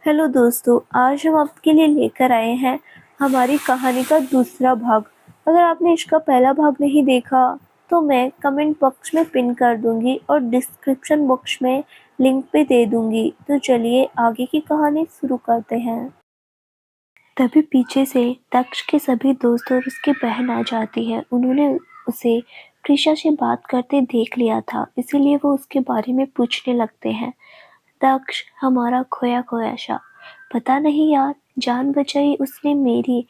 Hello दोस्तों, आज हम आपके लिए लेकर आए हैं हमारी कहानी का दूसरा भाग। अगर आपने इसका पहला भाग नहीं देखा तो मैं कमेंट बॉक्स में पिन कर दूंगी और डिस्क्रिप्शन बॉक्स में लिंक भी दे दूंगी। तो चलिए आगे की कहानी शुरू करते हैं। तभी पीछे से दक्ष के सभी दोस्त और उसकी बहन आ जाती है। उन्होंने उसे प्रीशा से बात करते देख लिया था, इसीलिए वो उसके बारे में पूछने लगते हैं। दक्ष, हमारा खोया खोया सा, पता नहीं यार, जान बचाई उसने मेरी।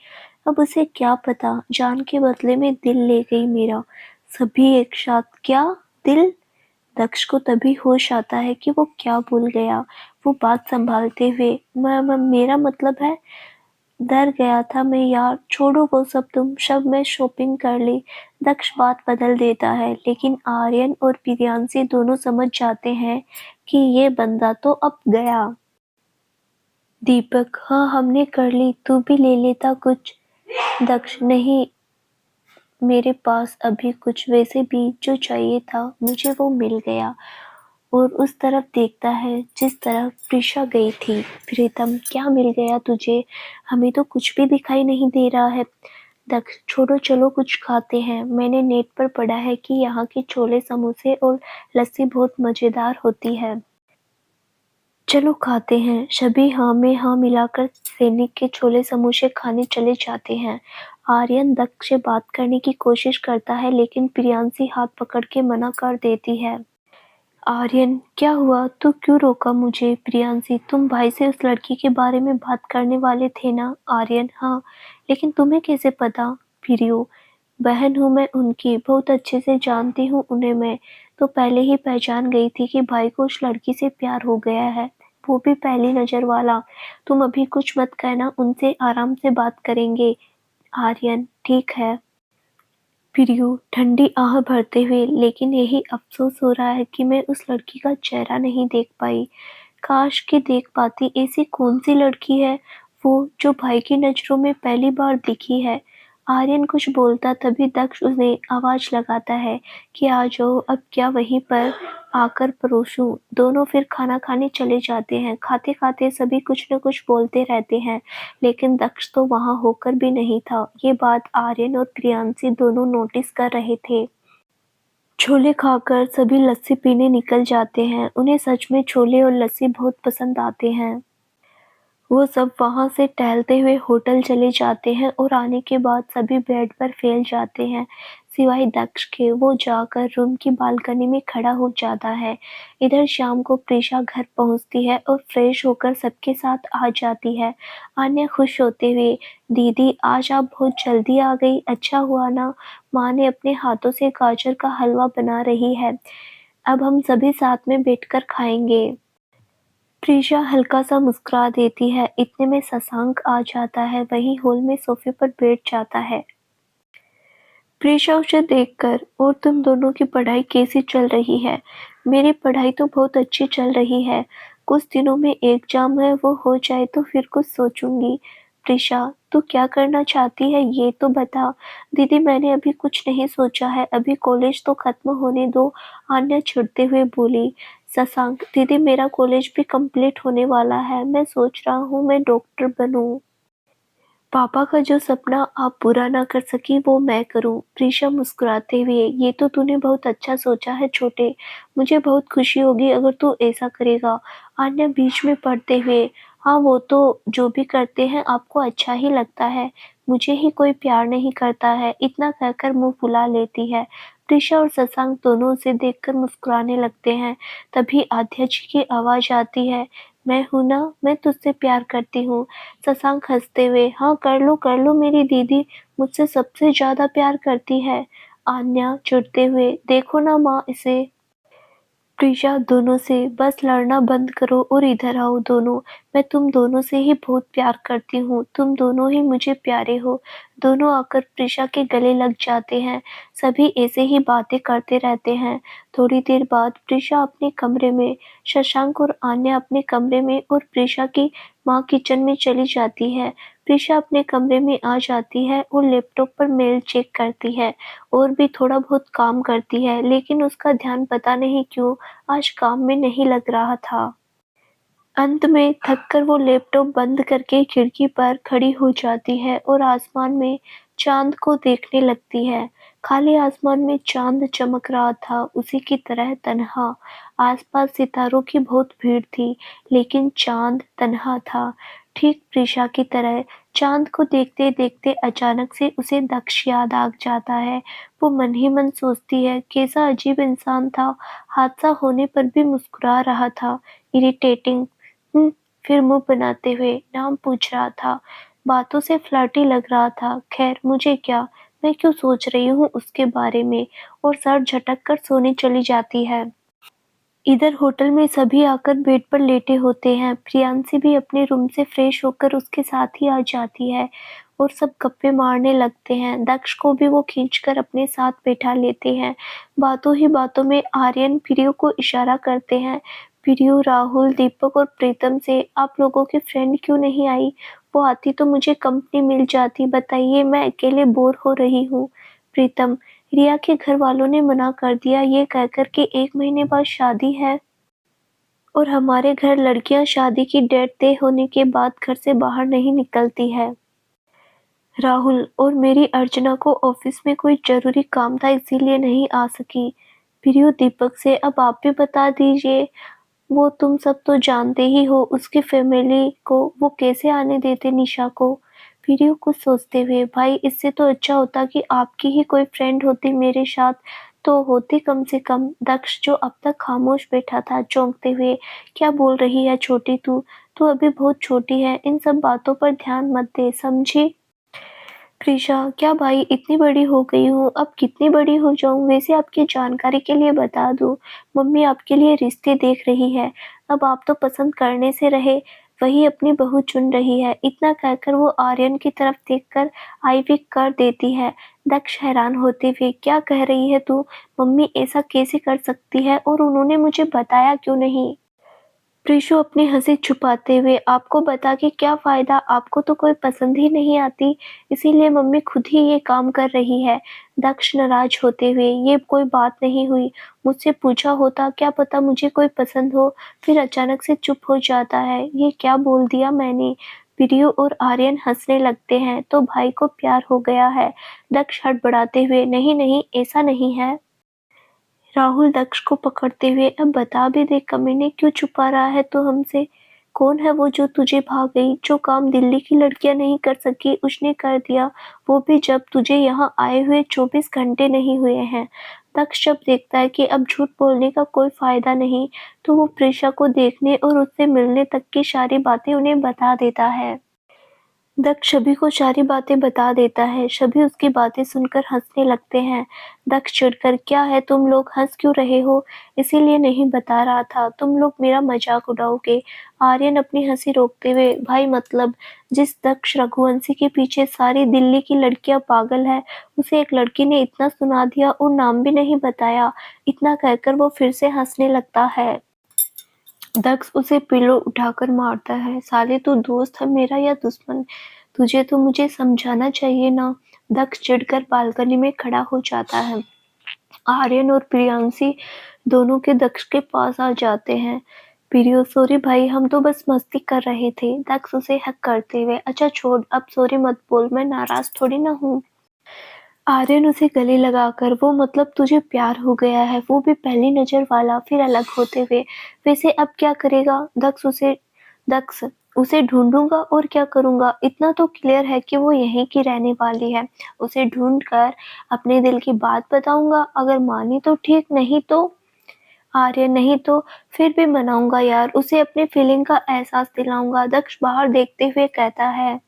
अब उसे क्या पता, जान के बदले में दिल ले गई मेरा। सभी एक साथ, क्या दिल? दक्ष को तभी होश आता है कि वो क्या भूल गया। वो बात संभालते हुए, मेरा मतलब है, डर गया था मैं यार, छोड़ो वो सब, तुम सब, मैं शॉपिंग कर ली। दक्ष बात बदल देता है, लेकिन आर्यन और प्रियांशी दोनों समझ जाते हैं कि ये बंदा तो अब गया। दीपक, हाँ हमने कर ली, तू भी ले लेता कुछ। दक्ष, नहीं, मेरे पास अभी कुछ, वैसे भी जो चाहिए था मुझे वो मिल गया। और उस तरफ देखता है जिस तरफ प्रीशा गई थी। प्रीतम, क्या मिल गया तुझे? हमें तो कुछ भी दिखाई नहीं दे रहा है। दक्ष, छोड़ो, चलो कुछ खाते हैं। मैंने नेट पर पढ़ा है कि यहाँ के छोले समोसे और लस्सी बहुत मजेदार होती है। चलो खाते हैं। सभी हाँ में हाँ मिलाकर सैनिक के छोले समोसे खाने चले जाते हैं। आर्यन दक्ष से बात करने की कोशिश करता है, लेकिन प्रियांशी हाथ पकड़ के मना कर देती है। आर्यन, क्या हुआ? तू क्यों रोका मुझे? प्रियांशी, तुम भाई से उस लड़की के बारे में बात करने वाले थे ना? आर्यन, हाँ, लेकिन तुम्हें कैसे पता? प्रियो, बहन हूँ मैं उनकी, बहुत अच्छे से जानती हूँ उन्हें। मैं तो पहले ही पहचान गई थी कि भाई को उस लड़की से प्यार हो गया है, वो भी पहली नजर वाला। तुम अभी कुछ मत कहना, उनसे आराम से बात करेंगे। आर्यन, ठीक है। प्रियु ठंडी आह भरते हुए, लेकिन यही अफसोस हो रहा है कि मैं उस लड़की का चेहरा नहीं देख पाई। काश कि देख पाती। ऐसी कौन सी लड़की है वो जो भाई की नजरों में पहली बार दिखी है? आर्यन कुछ बोलता, तभी दक्ष उन्हें आवाज लगाता है कि आ जाओ, अब क्या वहीं पर आकर परोसूं। दोनों फिर खाना खाने चले जाते हैं। खाते खाते सभी कुछ न कुछ बोलते रहते हैं, लेकिन दक्ष तो वहां होकर भी नहीं था। ये बात आर्यन और प्रियांशी दोनों नोटिस कर रहे थे। छोले खाकर सभी लस्सी पीने निकल जाते हैं। उन्हें सच में छोले और लस्सी बहुत पसंद आते हैं। वो सब वहां से टहलते हुए होटल चले जाते हैं और आने के बाद सभी बेड पर फैल जाते हैं, सिवाय दक्ष के। वो जाकर रूम की बालकनी में खड़ा हो जाता है। इधर शाम को प्रीशा घर पहुंचती है और फ्रेश होकर सबके साथ आ जाती है। आन्या खुश होते हुए, दीदी आज आप बहुत जल्दी आ गई, अच्छा हुआ ना, माँ ने अपने हाथों से गाजर का हलवा बना रही है, अब हम सभी साथ में बैठकर खाएंगे। प्रीशा हल्का सा मुस्कुरा देती है। इतने में शशांक आ जाता है, वही हॉल में सोफे पर बैठ जाता है। प्रीशा उसे देखकर, और तुम दोनों की पढ़ाई कैसी चल रही है? मेरी पढ़ाई तो बहुत अच्छी चल रही है, कुछ दिनों में एग्जाम है, वो हो जाए तो फिर कुछ सोचूंगी। प्रीशा, तू क्या करना चाहती है ये तो बता। दीदी मैंने अभी कुछ नहीं सोचा है, अभी कॉलेज तो खत्म होने दो, आन्या चिढ़ते हुए बोली। शशांक, दीदी मेरा कॉलेज भी कंप्लीट होने वाला है, मैं सोच रहा हूँ मैं डॉक्टर बनूं। पापा का जो सपना आप पूरा ना कर सकी वो मैं करूं। प्रीशा मुस्कुराते हुए, ये तो तूने बहुत अच्छा सोचा है छोटे, मुझे बहुत खुशी होगी अगर तू ऐसा करेगा। आन्या बीच में पढ़ते हुए, हाँ वो तो जो भी करते हैं आपको अच्छा ही लगता है, मुझे ही कोई प्यार नहीं करता है, इतना कहकर मुंह फुला लेती है। प्रीशा और शशांक दोनों उसे देखकर मुस्कुराने लगते हैं। तभी आद्या जी की आवाज आती है, मैं हूं ना, मैं तुझसे प्यार करती हूँ। शशांक हंसते हुए, हाँ कर लो, मेरी दीदी मुझसे सबसे ज्यादा प्यार करती है। आन्या चिढ़ते हुए, देखो ना माँ इसे। प्रीशा दोनों से, बस लड़ना बंद करो और इधर आओ दोनों, मैं तुम दोनों से ही बहुत प्यार करती हूँ, तुम दोनों ही मुझे प्यारे हो। दोनों आकर प्रीशा के गले लग जाते हैं। सभी ऐसे ही बातें करते रहते हैं। थोड़ी देर बाद प्रीशा अपने कमरे में, शशांक और आन्या अपने कमरे में और प्रीशा की माँ किचन में चली जाती है। प्रीशा अपने कमरे में आ जाती है और लैपटॉप पर मेल चेक करती है और भी थोड़ा बहुत काम करती है, लेकिन उसका ध्यान पता नहीं क्यों आज काम में नहीं लग रहा था। अंत में थककर वो लैपटॉप बंद करके खिड़की पर खड़ी हो जाती है और आसमान में चाँद को देखने लगती है। खाली आसमान में चाँद चमक रहा था, उसी की तरह तन्हा। आसपास सितारों की बहुत भीड़ थी, लेकिन चाँद तन्हा था, ठीक प्रीशा की तरह। चाँद को देखते-देखते अचानक से उसे दक्ष याद आ जाता है। वो मन ही मन सोचती है, कैसा अजीब इंसान था, हादसा होने पर भी मुस्कुरा रहा था। इरिटेटिंग। फिर मुँह बनाते हुए नाम पूछ रहा था, बातों से फ्लर्टी लग रहा था। खैर मुझे क्या, मैं क्यों सोच रही हूँ उसके बारे में, और सर झटक कर सोने चली जाती है। इधर होटल में सभी आकर बेड पर लेटे होते हैं। प्रियांशी भी अपने रूम से फ्रेश होकर उसके साथ ही आ जाती है और सब गप्पे मारने लगते हैं। दक्ष को भी वो खींचकर अपने साथ बैठा लेते हैं। बातों ही बातों में आर्यन प्रियो को इशारा करते हैं। प्रियो, राहुल, दीपक और प्रीतम से, आप लोगों की फ्रेंड क्यों नहीं आई? वो आती तो मुझे कंपनी मिल जाती। बताइए, मैं अकेले बोर हो रही हूँ। प्रीतम, रिया के घर वालों ने मना कर दिया, ये कहकर के 1 महीने बाद शादी है और हमारे घर लड़कियां शादी की डेट तय होने के बाद घर से बाहर नहीं निकलती है। राहुल, और मेरी अर्चना को ऑफिस में कोई जरूरी काम था इसीलिए नहीं आ सकी। प्रियो दीपक से, अब आप भी बता दीजिए, वो तुम सब तो जानते ही हो उसकी फैमिली को वो कैसे आने देते निशा को। प्रियो कुछ सोचते हुए, भाई इससे तो अच्छा होता कि आपकी ही कोई फ्रेंड होती मेरे साथ तो होती कम से कम। दक्ष जो अब तक खामोश बैठा था चौंकते हुए, क्या बोल रही है छोटी तू अभी बहुत छोटी है, इन सब बातों पर ध्यान मत दे, समझी? प्रीशा, क्या भाई इतनी बड़ी हो गई हूँ, अब कितनी बड़ी हो जाऊँ? वैसे आपकी जानकारी के लिए बता दूँ, मम्मी आपके लिए रिश्ते देख रही है। अब आप तो पसंद करने से रहे, वही अपनी बहू चुन रही है। इतना कहकर वो आर्यन की तरफ देखकर आई विक कर देती है। दक्ष हैरान होते हुए, क्या कह रही है तू? मम्मी ऐसा कैसे कर सकती है, और उन्होंने मुझे बताया क्यों नहीं? प्रीशु अपनी हंसी छुपाते हुए, आपको बता के क्या फायदा, आपको तो कोई पसंद ही नहीं आती, इसीलिए मम्मी खुद ही ये काम कर रही है। दक्ष नाराज होते हुए, ये कोई बात नहीं हुई, मुझसे पूछा होता, क्या पता मुझे कोई पसंद हो। फिर अचानक से चुप हो जाता है, ये क्या बोल दिया मैंने? प्रियो और आर्यन हंसने लगते हैं, तो भाई को प्यार हो गया है। दक्ष हड़बड़ाते हुए, नहीं नहीं ऐसा नहीं है। राहुल दक्ष को पकड़ते हुए, अब बता भी दे कमीने, क्यों छुपा रहा है तू हमसे? कौन है वो जो तुझे भाग गई? जो काम दिल्ली की लड़कियां नहीं कर सकी उसने कर दिया, वो भी जब तुझे यहाँ आए हुए 24 घंटे नहीं हुए हैं। दक्ष जब देखता है कि अब झूठ बोलने का कोई फायदा नहीं, तो वो प्रीशा को देखने और उससे मिलने तक की सारी बातें उन्हें बता देता है। दक्ष सभी को सारी बातें बता देता है। सभी उसकी बातें सुनकर हंसने लगते हैं। दक्ष चिढ़कर, क्या है तुम लोग हंस क्यों रहे हो? इसीलिए नहीं बता रहा था, तुम लोग मेरा मजाक उड़ाओगे। आर्यन अपनी हंसी रोकते हुए, भाई मतलब जिस दक्ष रघुवंशी के पीछे सारी दिल्ली की लड़कियां पागल है, उसे एक लड़की ने इतना सुना दिया और नाम भी नहीं बताया। इतना कहकर वो फिर से हंसने लगता है। दक्ष उसे पिलो उठाकर मारता है, साले तू दोस्त है मेरा या दुश्मन? तुझे तो मुझे समझाना चाहिए ना। दक्ष चिढ़कर बालकनी में खड़ा हो जाता है। आर्यन और प्रियांशी दोनों के दक्ष के पास आ जाते हैं। प्रियो, सॉरी भाई, हम तो बस मस्ती कर रहे थे। दक्ष उसे हक करते हुए, अच्छा छोड़, अब सॉरी मत बोल, मैं नाराज थोड़ी ना हूँ। आर्यन उसे गले लगाकर, वो मतलब तुझे प्यार हो गया है, वो भी पहली नजर वाला। फिर अलग होते हुए, वैसे अब क्या करेगा? दक्ष उसे ढूंढूंगा और क्या करूंगा, इतना तो क्लियर है कि वो यहीं की रहने वाली है। उसे ढूंढ कर अपने दिल की बात बताऊंगा, अगर मानी तो ठीक, नहीं तो आर्यन, नहीं तो फिर भी मनाऊंगा यार, उसे अपने फीलिंग का एहसास दिलाऊंगा। दक्ष बाहर देखते हुए कहता है,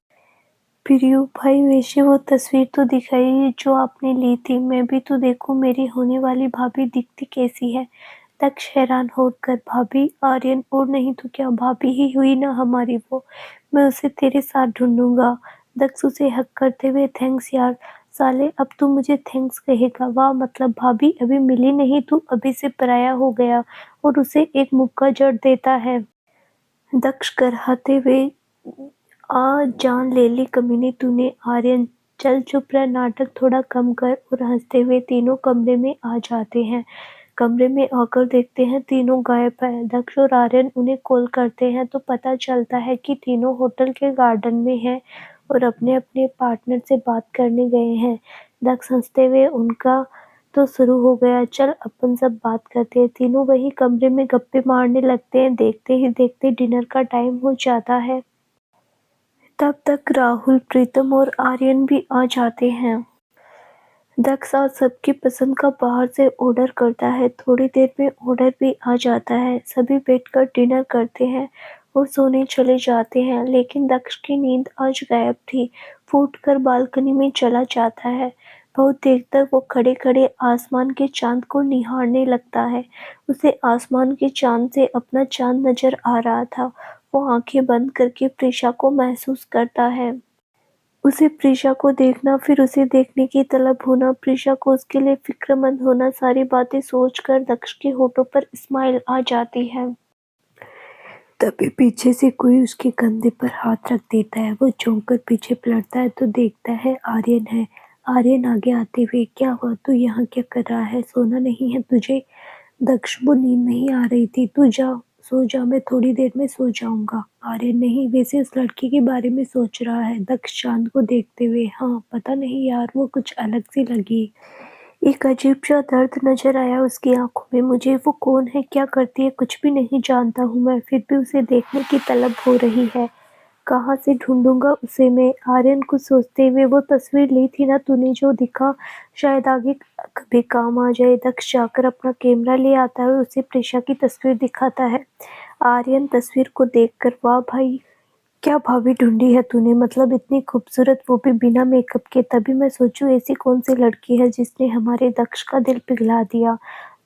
प्रियो भाई वैसे वो तस्वीर तो दिखाई जो आपने ली थी, मैं भी तो देखूं मेरी होने वाली भाभी दिखती कैसी है। दक्ष हैरान होकर, भाभी? आर्यन, और नहीं तो क्या, भाभी ही हुई ना हमारी वो। मैं उसे तेरे साथ ढूंढूंगा। दक्ष उसे हक करते हुए, थैंक्स यार। साले अब तू मुझे थैंक्स कहेगा? वाह, मतलब भाभी अभी मिली नहीं, तू अभी से पराया हो गया, और उसे एक मुक्का जड़ देता है। दक्ष कराहते हुए, जान ले ली कमीने तूने। आर्यन, चल चुप रह, नाटक थोड़ा कम कर, और हंसते हुए तीनों कमरे में आ जाते हैं। कमरे में आकर देखते हैं तीनों गायब हैं। दक्ष और आर्यन उन्हें कॉल करते हैं तो पता चलता है कि तीनों होटल के गार्डन में हैं और अपने अपने पार्टनर से बात करने गए हैं। दक्ष हंसते हुए उनका तो शुरू हो गया, चल अपन सब बात करते हैं। तीनों वही कमरे में गप्पे मारने लगते हैं। देखते ही देखते डिनर का टाइम हो जाता है। तब तक राहुल, प्रीतम और आर्यन भी आ जाते हैं। दक्ष आज सबकी पसंद का बाहर से ऑर्डर करता है। थोड़ी देर में ऑर्डर भी आ जाता है। सभी बैठकर डिनर करते हैं और सोने चले जाते हैं, लेकिन दक्ष की नींद आज गायब थी। वो उठकर बालकनी में चला जाता है। बहुत देर तक वो खड़े खड़े आसमान के चांद को निहारने लगता है। उसे आसमान के चांद से अपना चांद नजर आ रहा था। वो आंखें बंद करके प्रीशा को महसूस करता है। उसे प्रीशा को देखना, फिर उसे देखने की तलब होना, प्रीशा को उसके लिए फिक्रमंद होना, सारी बातें सोचकर दक्ष के होठों पर स्माइल आ जाती है। तभी पीछे से कोई उसके कंधे पर हाथ रख देता है। वो चौंक कर पीछे पलटता है तो देखता है आर्यन है। आर्यन आगे आते हुए, क्या हुआ, तू यहाँ क्या कर रहा है? सोना नहीं है तुझे? दक्ष, वो नींद नहीं आ रही थी, तू जा सो जा, मैं थोड़ी देर में सो जाऊंगा। आर्यन, नहीं, वैसे उस लड़की के बारे में सोच रहा है। दक्ष चांद को देखते हुए, हाँ पता नहीं यार, वो कुछ अलग सी लगी। एक अजीब सा दर्द नजर आया उसकी आंखों में। मुझे वो कौन है, क्या करती है, कुछ भी नहीं जानता हूँ मैं, फिर भी उसे देखने की तलब हो रही है। कहाँ से ढूंढूंगा उसे मैं? आर्यन को सोचते हुए, वो तस्वीर ली थी ना तूने, जो दिखा, शायद आगे कभी काम आ जाए। दक्ष जाकर अपना कैमरा ले आता है और उसे प्रीशा की तस्वीर दिखाता है। आर्यन तस्वीर को देखकर, वाह भाई, क्या भाभी ढूंढी है तूने, मतलब इतनी खूबसूरत, वो भी बिना मेकअप के। तभी मैं सोचूं ऐसी कौन सी लड़की है जिसने हमारे दक्ष का दिल पिघला दिया।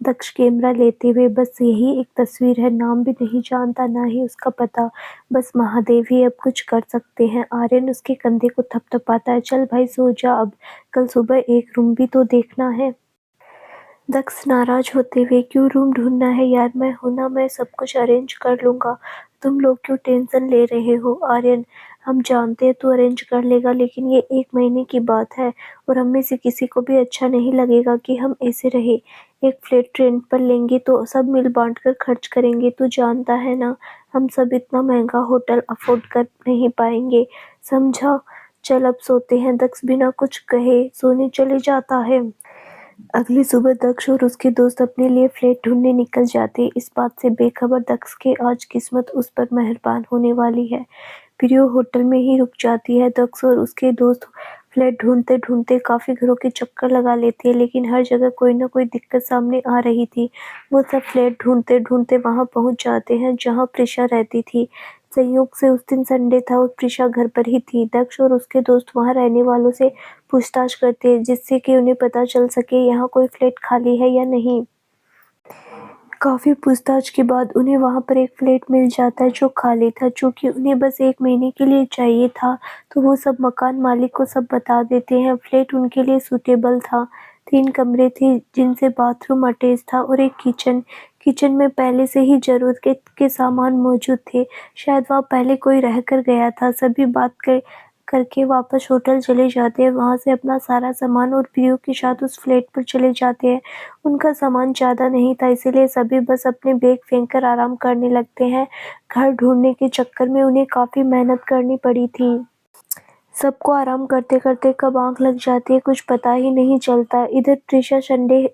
दक्ष कैमरा लेते हुए, बस यही एक तस्वीर है, नाम भी नहीं जानता, ना ही उसका पता, बस महादेव ही अब कुछ कर सकते हैं। आर्यन उसके कंधे को थपथपाता है, चल भाई सो जा अब, कल सुबह एक रूम भी तो देखना है। दक्ष नाराज होते हुए, क्यों रूम ढूंढना है यार, मैं हूं ना, मैं सब कुछ अरेंज कर लूंगा, तुम लोग क्यों टेंशन ले रहे हो? आर्यन, हम जानते हैं तू अरेंज कर लेगा, लेकिन ये 1 महीने की बात है और हम में से किसी को भी अच्छा नहीं लगेगा कि हम ऐसे रहे। एक फ्लैट रेंट पर लेंगे तो सब मिल बांट कर खर्च करेंगे, तू जानता है ना, हम सब इतना महंगा होटल अफोर्ड कर नहीं पाएंगे, समझा? चल अब सोते हैं। दक्ष बिना कुछ कहे सोने चले जाता है। अगली सुबह दक्ष और उसके दोस्त अपने लिए फ्लैट ढूंढने निकल जाते। इस बात से बेखबर दक्ष के आज किस्मत उस पर मेहरबान होने वाली है। प्रियो होटल में ही रुक जाती है। दक्ष और उसके दोस्त फ्लैट ढूंढते ढूंढते काफी घरों के चक्कर लगा लेते हैं, लेकिन हर जगह कोई ना कोई दिक्कत सामने आ रही थी। वो सब फ्लैट ढूंढते ढूंढते वहां पहुंच जाते हैं जहां प्रीशा रहती थी। संयोग से उस दिन संडे था और प्रीशा घर पर ही थी। दक्ष और उसके दोस्त वहां रहने वालों से पूछताछ करते हैं, जिससे कि उन्हें पता चल सके यहाँ कोई फ्लैट खाली है या नहीं। काफी पूछताछ के बाद उन्हें वहां पर एक फ्लैट मिल जाता है जो खाली था। चूंकि उन्हें बस 1 महीने के लिए चाहिए था, तो वो सब मकान मालिक को सब बता देते हैं। फ्लैट उनके लिए सूटेबल था। 3 कमरे थे जिनसे बाथरूम अटैच था और एक किचन। किचन में पहले से ही जरूरत के सामान मौजूद थे। शायद वहाँ पहले कोई रह कर गया था। सभी बात करके वापस होटल चले जाते हैं। वहां से अपना सारा सामान और प्रियो के साथ उस फ्लैट पर चले जाते हैं। उनका सामान ज्यादा नहीं था, इसीलिए सभी बस अपने बैग फेंक कर आराम करने लगते हैं। घर ढूंढने के चक्कर में उन्हें काफी मेहनत करनी पड़ी थी। सबको आराम करते करते कब आंख लग जाती है कुछ पता ही नहीं चलता। इधर प्रीशा संडे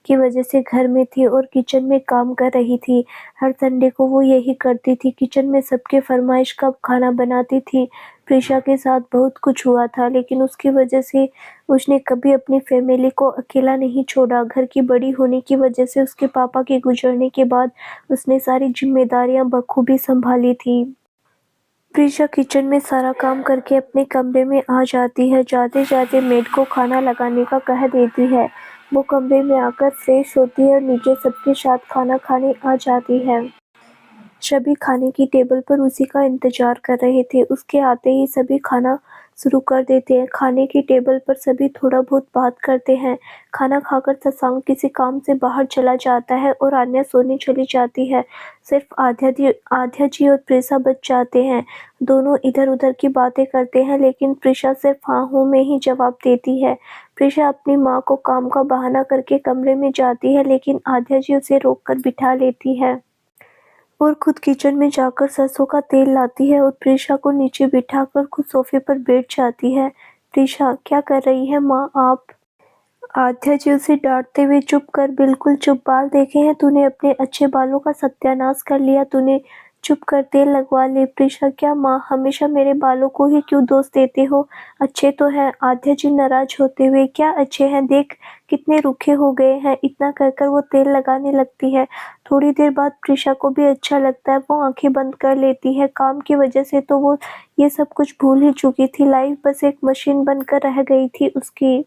की वजह से घर में थी और किचन में काम कर रही थी। हर संडे को वो यही करती थी, किचन में सबके फरमाइश का खाना बनाती थी। प्रीशा के साथ बहुत कुछ हुआ था, लेकिन उसकी वजह से उसने कभी अपनी फैमिली को अकेला नहीं छोड़ा। घर की बड़ी होने की वजह से उसके पापा के गुजरने के बाद उसने सारी जिम्मेदारियां बखूबी संभाली थी। प्रीशा किचन में सारा काम करके अपने कमरे में आ जाती है। जाते जाते मेड को खाना लगाने का कह देती है। वो कमरे में आकर फ्रेश होती है और नीचे सबके साथ खाना खाने आ जाती है। सभी खाने की टेबल पर उसी का इंतजार कर रहे थे। उसके आते ही सभी खाना शुरू कर देते हैं। खाने की टेबल पर सभी थोड़ा बहुत बात करते हैं। खाना खाकर शशांक किसी काम से बाहर चला जाता है और आन्या सोने चली जाती है। सिर्फ आध्या जी और प्रीशा बच जाते हैं। दोनों इधर उधर की बातें करते हैं, लेकिन प्रीशा सिर्फ हाँ हूँ में ही जवाब देती है। प्रीशा अपनी माँ को काम का बहाना करके कमरे में जाती है, लेकिन आद्या जी उसे रोककर बिठा लेती है और खुद किचन में जाकर सरसों का तेल लाती है और प्रीशा को नीचे बिठाकर खुद सोफे पर बैठ जाती है। प्रीशा, क्या कर रही है माँ आप? आद्या जी उसे डांटते हुए, चुप कर, बिल्कुल चुप। बाल देखे हैं तूने? अपने अच्छे बालों का सत्यानाश कर लिया तूने। चुप कर, तेल लगवा ले। प्रीशा, क्या माँ, हमेशा मेरे बालों को ही क्यों दोष देते हो? अच्छे तो हैं। आद्या जी नाराज होते हुए, क्या अच्छे हैं, देख कितने रूखे हो गए हैं। इतना कहकर वो तेल लगाने लगती है। थोड़ी देर बाद प्रीशा को भी अच्छा लगता है। वो आंखें बंद कर लेती है। काम की वजह से तो वो ये सब कुछ भूल ही चुकी थी। लाइफ बस एक मशीन बनकर रह गई थी उसकी।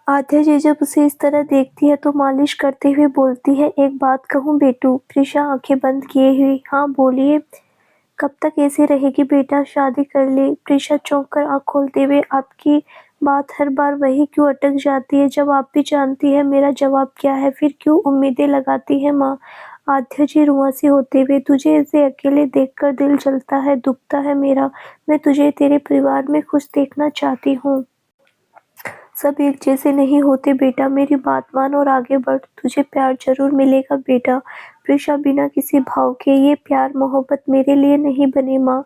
आद्या जी जब उसे इस तरह देखती है तो मालिश करते हुए बोलती है, एक बात कहूँ बेटू? प्रीशा आंखें बंद किए हुई, हाँ बोलिए। कब तक ऐसे रहेगी बेटा? शादी कर ले। प्रीशा चौंक कर आँख खोलते हुए, आपकी बात हर बार वही क्यों अटक जाती है, जब आप भी जानती है मेरा जवाब क्या है, फिर क्यों उम्मीदें लगाती है माँ? आद्या जी रुआंसी होते हुए, तुझे ऐसे अकेले देखकर दिल जलता है, दुखता है मेरा। मैं तुझे तेरे परिवार में खुश देखना चाहती हूँ। सब एक जैसे नहीं होते बेटा, मेरी बात मान और आगे बढ़। तुझे प्यार जरूर मिलेगा बेटा। प्रीशा बिना किसी भाव के, ये प्यार मोहब्बत मेरे लिए नहीं बने माँ।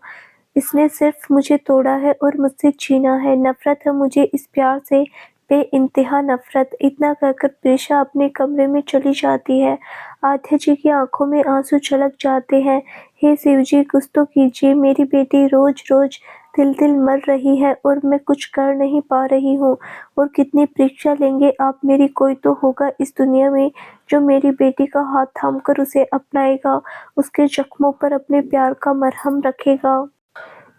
इसने सिर्फ मुझे तोड़ा है और मुझसे छीना है। नफरत है मुझे इस प्यार से, बेइंतहा नफरत। इतना कहकर प्रीशा अपने कमरे में चली जाती है। आद्या जी की आंखों में आंसू छलक जाते हैं। हे शिव जी, कुछ तो कीजिए। मेरी बेटी रोज रोज तिल तिल मर रही है और मैं कुछ कर नहीं पा रही हूँ। और कितनी परीक्षा लेंगे आप मेरी? कोई तो होगा इस दुनिया में जो मेरी बेटी का हाथ थामकर उसे अपनाएगा, उसके जख्मों पर अपने प्यार का मरहम रखेगा।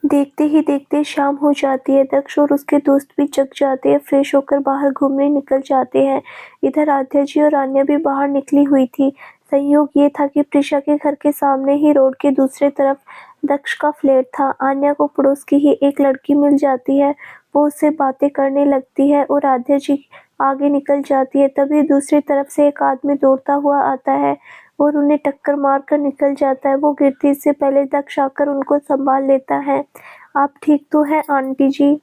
देखते ही देखते शाम हो जाती है। दक्ष और उसके दोस्त भी जग जाते हैं, फ्रेश होकर बाहर घूमने निकल जाते हैं। इधर आद्या जी और आन्या भी बाहर निकली हुई थी। संयोग ये था कि प्रीशा के घर के सामने ही रोड के दूसरे तरफ दक्ष का फ्लैट था। आन्या को पड़ोस की ही एक लड़की मिल जाती है। वो उससे बातें करने लगती है और आद्या जी आगे निकल जाती है। तभी दूसरी तरफ से एक आदमी दौड़ता हुआ आता है और उन्हें टक्कर मारकर निकल जाता है। वो गिरती से पहले दक्ष आकर उनको संभाल लेता है। आप ठीक तो हैं आंटी जी?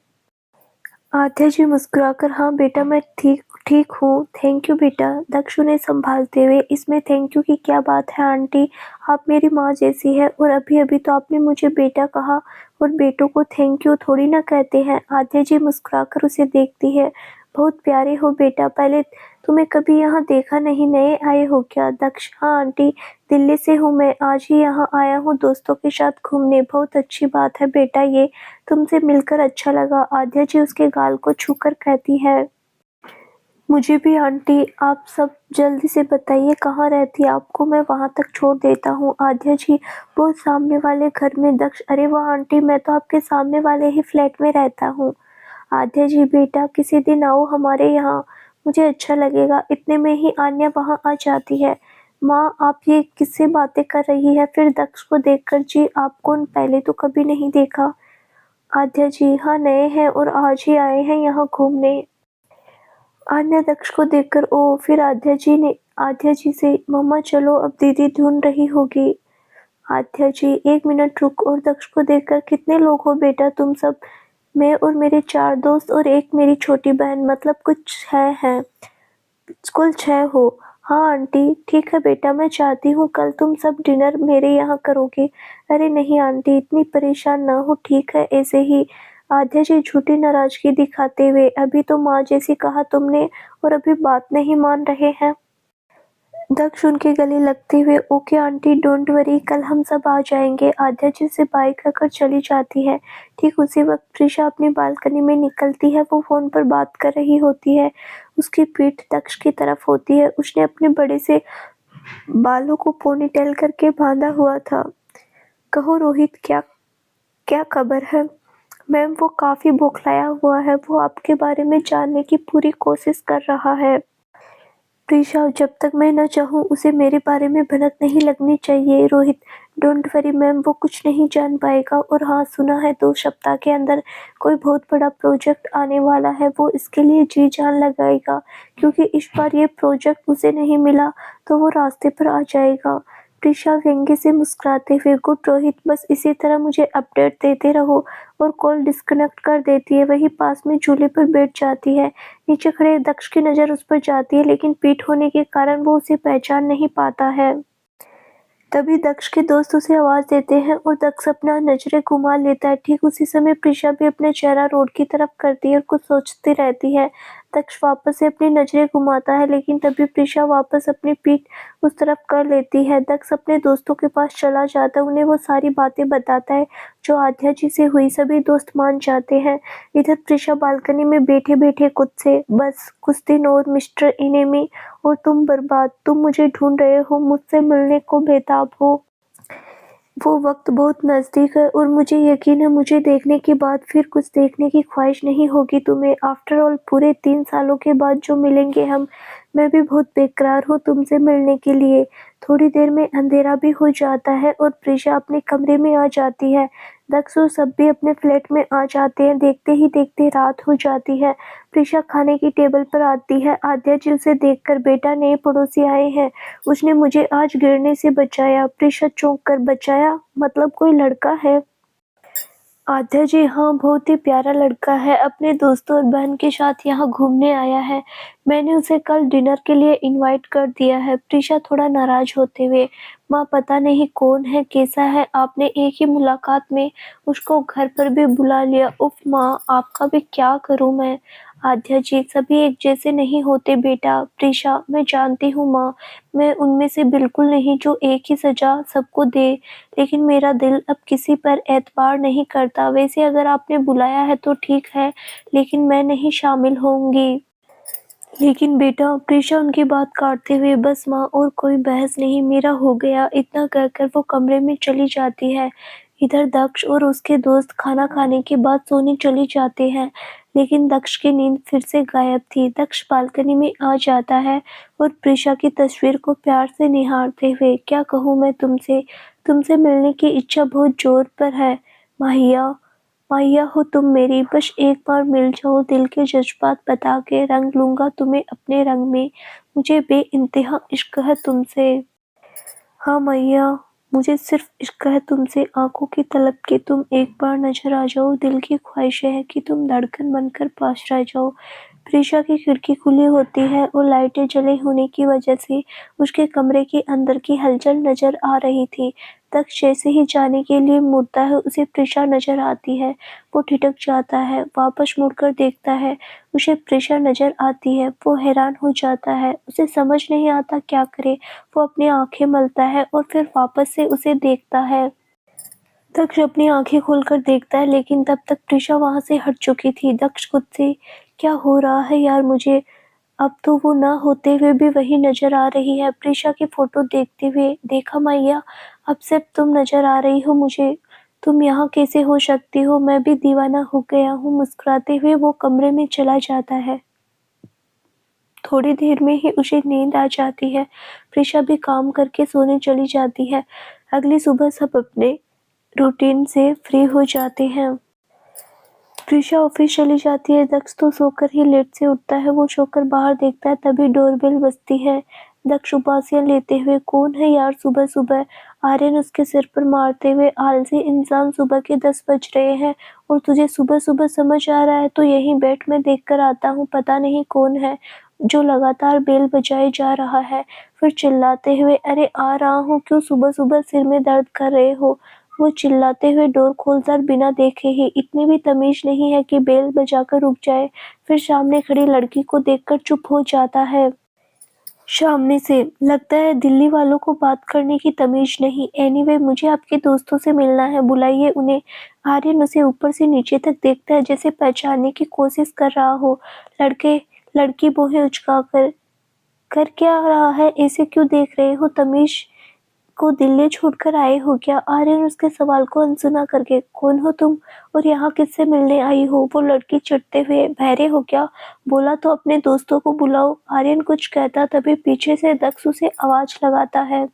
आद्या जी मुस्कुराकर, हाँ बेटा मैं ठीक ठीक हूँ, थैंक यू बेटा। दक्ष उन्हें संभालते हुए, इसमें थैंक यू की क्या बात है आंटी, आप मेरी माँ जैसी है और अभी अभी तो आपने मुझे बेटा कहा और बेटों को थैंक यू थोड़ी ना कहते हैं। आद्या जी मुस्कुराकर उसे देखती है, बहुत प्यारे हो बेटा, पहले तुम्हें कभी यहाँ देखा नहीं, नए आए हो क्या? दक्ष, हाँ आंटी, दिल्ली से हूँ मैं, आज ही यहाँ आया हूँ दोस्तों के साथ घूमने। बहुत अच्छी बात है बेटा ये, तुमसे मिलकर अच्छा लगा। आद्या जी उसके गाल को छूकर कहती है, मुझे भी आंटी। आप सब जल्दी से बताइए कहाँ रहती है, आपको मैं वहाँ तक छोड़ देता हूँ। आद्या जी, वो सामने वाले घर में। दक्ष, अरे वाह आंटी, मैं तो आपके सामने वाले ही फ्लैट में रहता हूँ। आद्या जी, बेटा किसी दिन आओ हमारे यहाँ, मुझे अच्छा लगेगा। इतने में ही आन्या वहाँ आ जाती है। माँ, आप ये किससे बातें कर रही है? फिर दक्ष को देखकर, जी आप कौन, पहले तो कभी नहीं देखा। आद्या जी, हाँ नए हैं और आज ही आए हैं यहाँ घूमने। आन्या दक्ष को देखकर, ओ, फिर आद्या जी से, मम्मा चलो अब दीदी ढूंढ रही होगी। आद्या जी, एक मिनट रुक। और दक्ष को देखकर, कितने लोग हो बेटा तुम सब? मैं और मेरे 4 दोस्त और एक मेरी छोटी बहन, मतलब कुछ 6 हैं। कुल 6 हो। हाँ आंटी, ठीक है बेटा, मैं चाहती हूँ कल तुम सब डिनर मेरे यहाँ करोगे। अरे नहीं आंटी, इतनी परेशान ना हो, ठीक है ऐसे ही। आद्या जी झूठी नाराजगी दिखाते हुए, अभी तो माँ जैसी कहा तुमने और अभी बात नहीं मान रहे हैं। दक्ष उनके गले लगते हुए, ओके आंटी, डोंट वरी, कल हम सब आ जाएंगे। आद्या जी से बाय कहकर चली जाती है। ठीक उसी वक्त प्रीशा अपनी बालकनी में निकलती है। वो फोन पर बात कर रही होती है। उसकी पीठ दक्ष की तरफ होती है। उसने अपने बड़े से बालों को पोनीटेल करके बांधा हुआ था। कहो रोहित, क्या क्या खबर है? मैम, वो काफी बौखलाया हुआ है, वो आपके बारे में जानने की पूरी कोशिश कर रहा है। प्रीशा, जब तक मैं न चाहूँ उसे मेरे बारे में भनक नहीं लगनी चाहिए। रोहित, डोंट वरी मैम, वो कुछ नहीं जान पाएगा। और हाँ, सुना है 2 सप्ताह के अंदर कोई बहुत बड़ा प्रोजेक्ट आने वाला है, वो इसके लिए जी जान लगाएगा, क्योंकि इस बार ये प्रोजेक्ट उसे नहीं मिला तो वो रास्ते पर आ जाएगा। प्रीशा व्यंग्य से मुस्कुराते हुए, गुड रोहित, बस इसी तरह मुझे अपडेट देते रहो। और कॉल डिस्कनेक्ट कर देती है। वही पास में झूले पर बैठ जाती है। नीचे खड़े दक्ष की नज़र उस पर जाती है, लेकिन पीठ होने के कारण वो उसे पहचान नहीं पाता है। तभी दक्ष के दोस्त उसे आवाज देते हैं और दक्ष अपना नजरें घुमा लेता है। ठीक उसी समय प्रीशा भी अपना चेहरा रोड की तरफ करती है और कुछ सोचती रहती है। दक्ष वापस से अपनी नजरें घुमाता है, लेकिन तभी प्रीशा वापस अपनी पीठ उस तरफ कर लेती है। दक्ष अपने दोस्तों के पास चला जाता है, उन्हें वो सारी बातें बताता है जो आध्या जी से हुई। सभी दोस्त मान जाते हैं। इधर प्रीशा बालकनी में बैठे बैठे खुद से, बस कुछ दिन और मिस्टर इनेमी और तुम बर्बाद, तुम मुझे ढूंढ रहे हो, मुझसे मिलने को बेताब हो। वो वक्त बहुत नज़दीक है और मुझे यकीन है मुझे देखने के बाद फिर कुछ देखने की ख्वाहिश नहीं होगी तुम्हें। आफ्टर ऑल पूरे 3 सालों के बाद जो मिलेंगे हम, मैं भी बहुत बेकरार हूँ तुमसे मिलने के लिए। थोड़ी देर में अंधेरा भी हो जाता है और प्रीशा अपने कमरे में आ जाती है। दक्ष और सब भी अपने फ्लैट में आ जाते हैं। देखते ही देखते रात हो जाती है। प्रीशा खाने की टेबल पर आती है। आद्या जी उसे देखकर, बेटा नए पड़ोसी आए हैं, उसने मुझे आज गिरने से बचाया। प्रीशा चौंक कर, बचाया मतलब कोई लड़का है? आद्या जी, हाँ, बहुत ही प्यारा लड़का है, अपने दोस्तों और बहन के साथ यहाँ घूमने आया है। मैंने उसे कल डिनर के लिए इनवाइट कर दिया है। प्रीशा थोड़ा नाराज होते हुए, माँ पता नहीं कौन है, कैसा है, आपने एक ही मुलाकात में उसको घर पर भी बुला लिया। उफ माँ, आपका भी क्या करूँ मैं? आद्या जी, सभी एक जैसे नहीं होते बेटा। प्रीशा, मैं जानती हूँ माँ, मैं उनमें से बिल्कुल नहीं जो एक ही सजा सबको दे, लेकिन मेरा दिल अब किसी पर एतबार नहीं करता। वैसे अगर आपने बुलाया है तो ठीक है, लेकिन मैं नहीं शामिल होंगी। लेकिन बेटा, प्रीशा उनकी बात काटते हुए, बस माँ और कोई बहस नहीं, मेरा हो गया, इतना कहकर वो कमरे में चली जाती है। इधर दक्ष और उसके दोस्त खाना खाने के बाद सोने चले जाते हैं, लेकिन दक्ष की नींद फिर से गायब थी। दक्ष बालकनी में आ जाता है और प्रीशा की तस्वीर को प्यार से निहारते हुए, क्या कहूँ मैं तुमसे, तुमसे मिलने की इच्छा बहुत जोर पर है। माहिया, माहिया हो तुम मेरी, बस एक बार मिल जाओ, दिल के जज्बात बता के रंग लूंगा तुम्हें अपने रंग में, मुझे बेइंतहा इश्क है तुमसे। हाँ मैया, मुझे सिर्फ इश्क है तुमसे, आंखों की तलब कि तुम एक बार नजर आ जाओ, दिल की ख्वाहिश है कि तुम धड़कन बनकर पास रह जाओ। प्रीशा की खिड़की खुली होती है और लाइटें जले होने की वजह से उसके कमरे के अंदर की हलचल नजर आ रही थी। दक्ष जैसे ही जाने के लिए मुड़ता है, उसे प्रीशा नजर आती है। वो ठिठक जाता है, वापस मुड़कर देखता है, उसे प्रीशा नजर आती है। वो हैरान हो जाता है, उसे समझ नहीं आता क्या करे। वो अपनी आंखें मलता है और फिर वापस से उसे देखता है। दक्ष अपनी आंखें खोलकर देखता है, लेकिन तब तक प्रीशा वहां से हट चुकी थी। दक्ष खुद से, क्या हो रहा है यार मुझे? अब तो वो ना होते हुए भी वही नजर आ रही है। प्रीशा की फोटो देखते हुए, देखा मैया, अब सिर्फ तुम नजर आ रही हो मुझे, तुम यहाँ कैसे हो सकती हो? मैं भी दीवाना हो गया हूँ। मुस्कुराते हुए वो कमरे में चला जाता है। थोड़ी देर में ही उसे नींद आ जाती है। प्रीशा भी काम करके सोने चली जाती है। अगली सुबह सब अपने रूटीन से फ्री हो जाते हैं। प्रीशा ऑफिस चली जाती है। दक्ष तो सोकर ही लेट से उठता है। वो सोकर बाहर देखता है, तभी डोरबेल बजती है। दक्ष उबासियां लेते हुए, कौन है यार सुबह सुबह? आर्यन उसके सिर पर मारते हुए, आलसी इंसान, सुबह के 10 बज रहे हैं और तुझे सुबह सुबह समझ आ रहा है? तो यहीं बैठ, मैं देख कर आता हूँ। पता नहीं कौन है जो लगातार बेल बजाए जा रहा है। फिर चिल्लाते हुए, अरे आ रहा हूँ, क्यों सुबह सुबह सिर में दर्द कर रहे हो? वो चिल्लाते हुए डोर खोलकर बिना देखे ही, इतनी भी तमीज नहीं है कि बेल बजाकर रुक जाए। फिर सामने खड़ी लड़की को देखकर चुप हो जाता है। सामने से, लगता है दिल्ली वालों को बात करने की तमीज नहीं। एनीवे, मुझे आपके दोस्तों से मिलना है, बुलाइए उन्हें। आर्यन उसे ऊपर से नीचे तक देखता है, जैसे पहचानने की कोशिश कर रहा हो। लड़के लड़की भौहें उचकाकर, कर क्या रहा है? ऐसे क्यों देख रहे हो? तमीज को दिल्ली छोड़कर आए हो क्या? आर्यन उसके सवाल को अनसुना करके, कौन हो तुम और यहाँ किससे मिलने आई हो? वो लड़की चिढ़ते हुए, बहरे हो क्या? बोला तो अपने दोस्तों को बुलाओ। आर्यन कुछ कहता, तभी पीछे से दक्ष उसे आवाज लगाता है।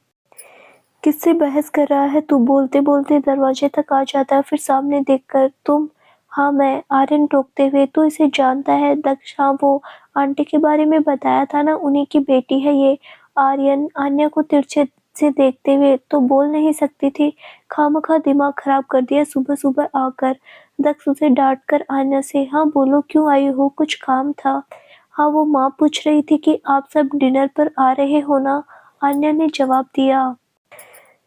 किससे बहस कर रहा है तू? बोलते बोलते दरवाजे तक आ जाता है। फिर सामने देखकर, तुम? हाँ मैं। आर्यन टोकते हुए, तू इसे जानता है? दक्ष, हाँ, वो आंटी के बारे में बताया था ना, उन्हीं की बेटी है ये। आर्यन आन्या को तिरछे से देखते हुए तो बोल नहीं सकती थी। खामखा दिमाग खराब कर दिया सुबह-सुबह आकर। दक्ष उसे डाँट कर आन्या से, हाँ बोलो क्यों आई हो, कुछ काम था? हाँ, वो माँ पूछ रही थी कि आप सब डिनर पर आ रहे हो ना? आन्या ने जवाब दिया।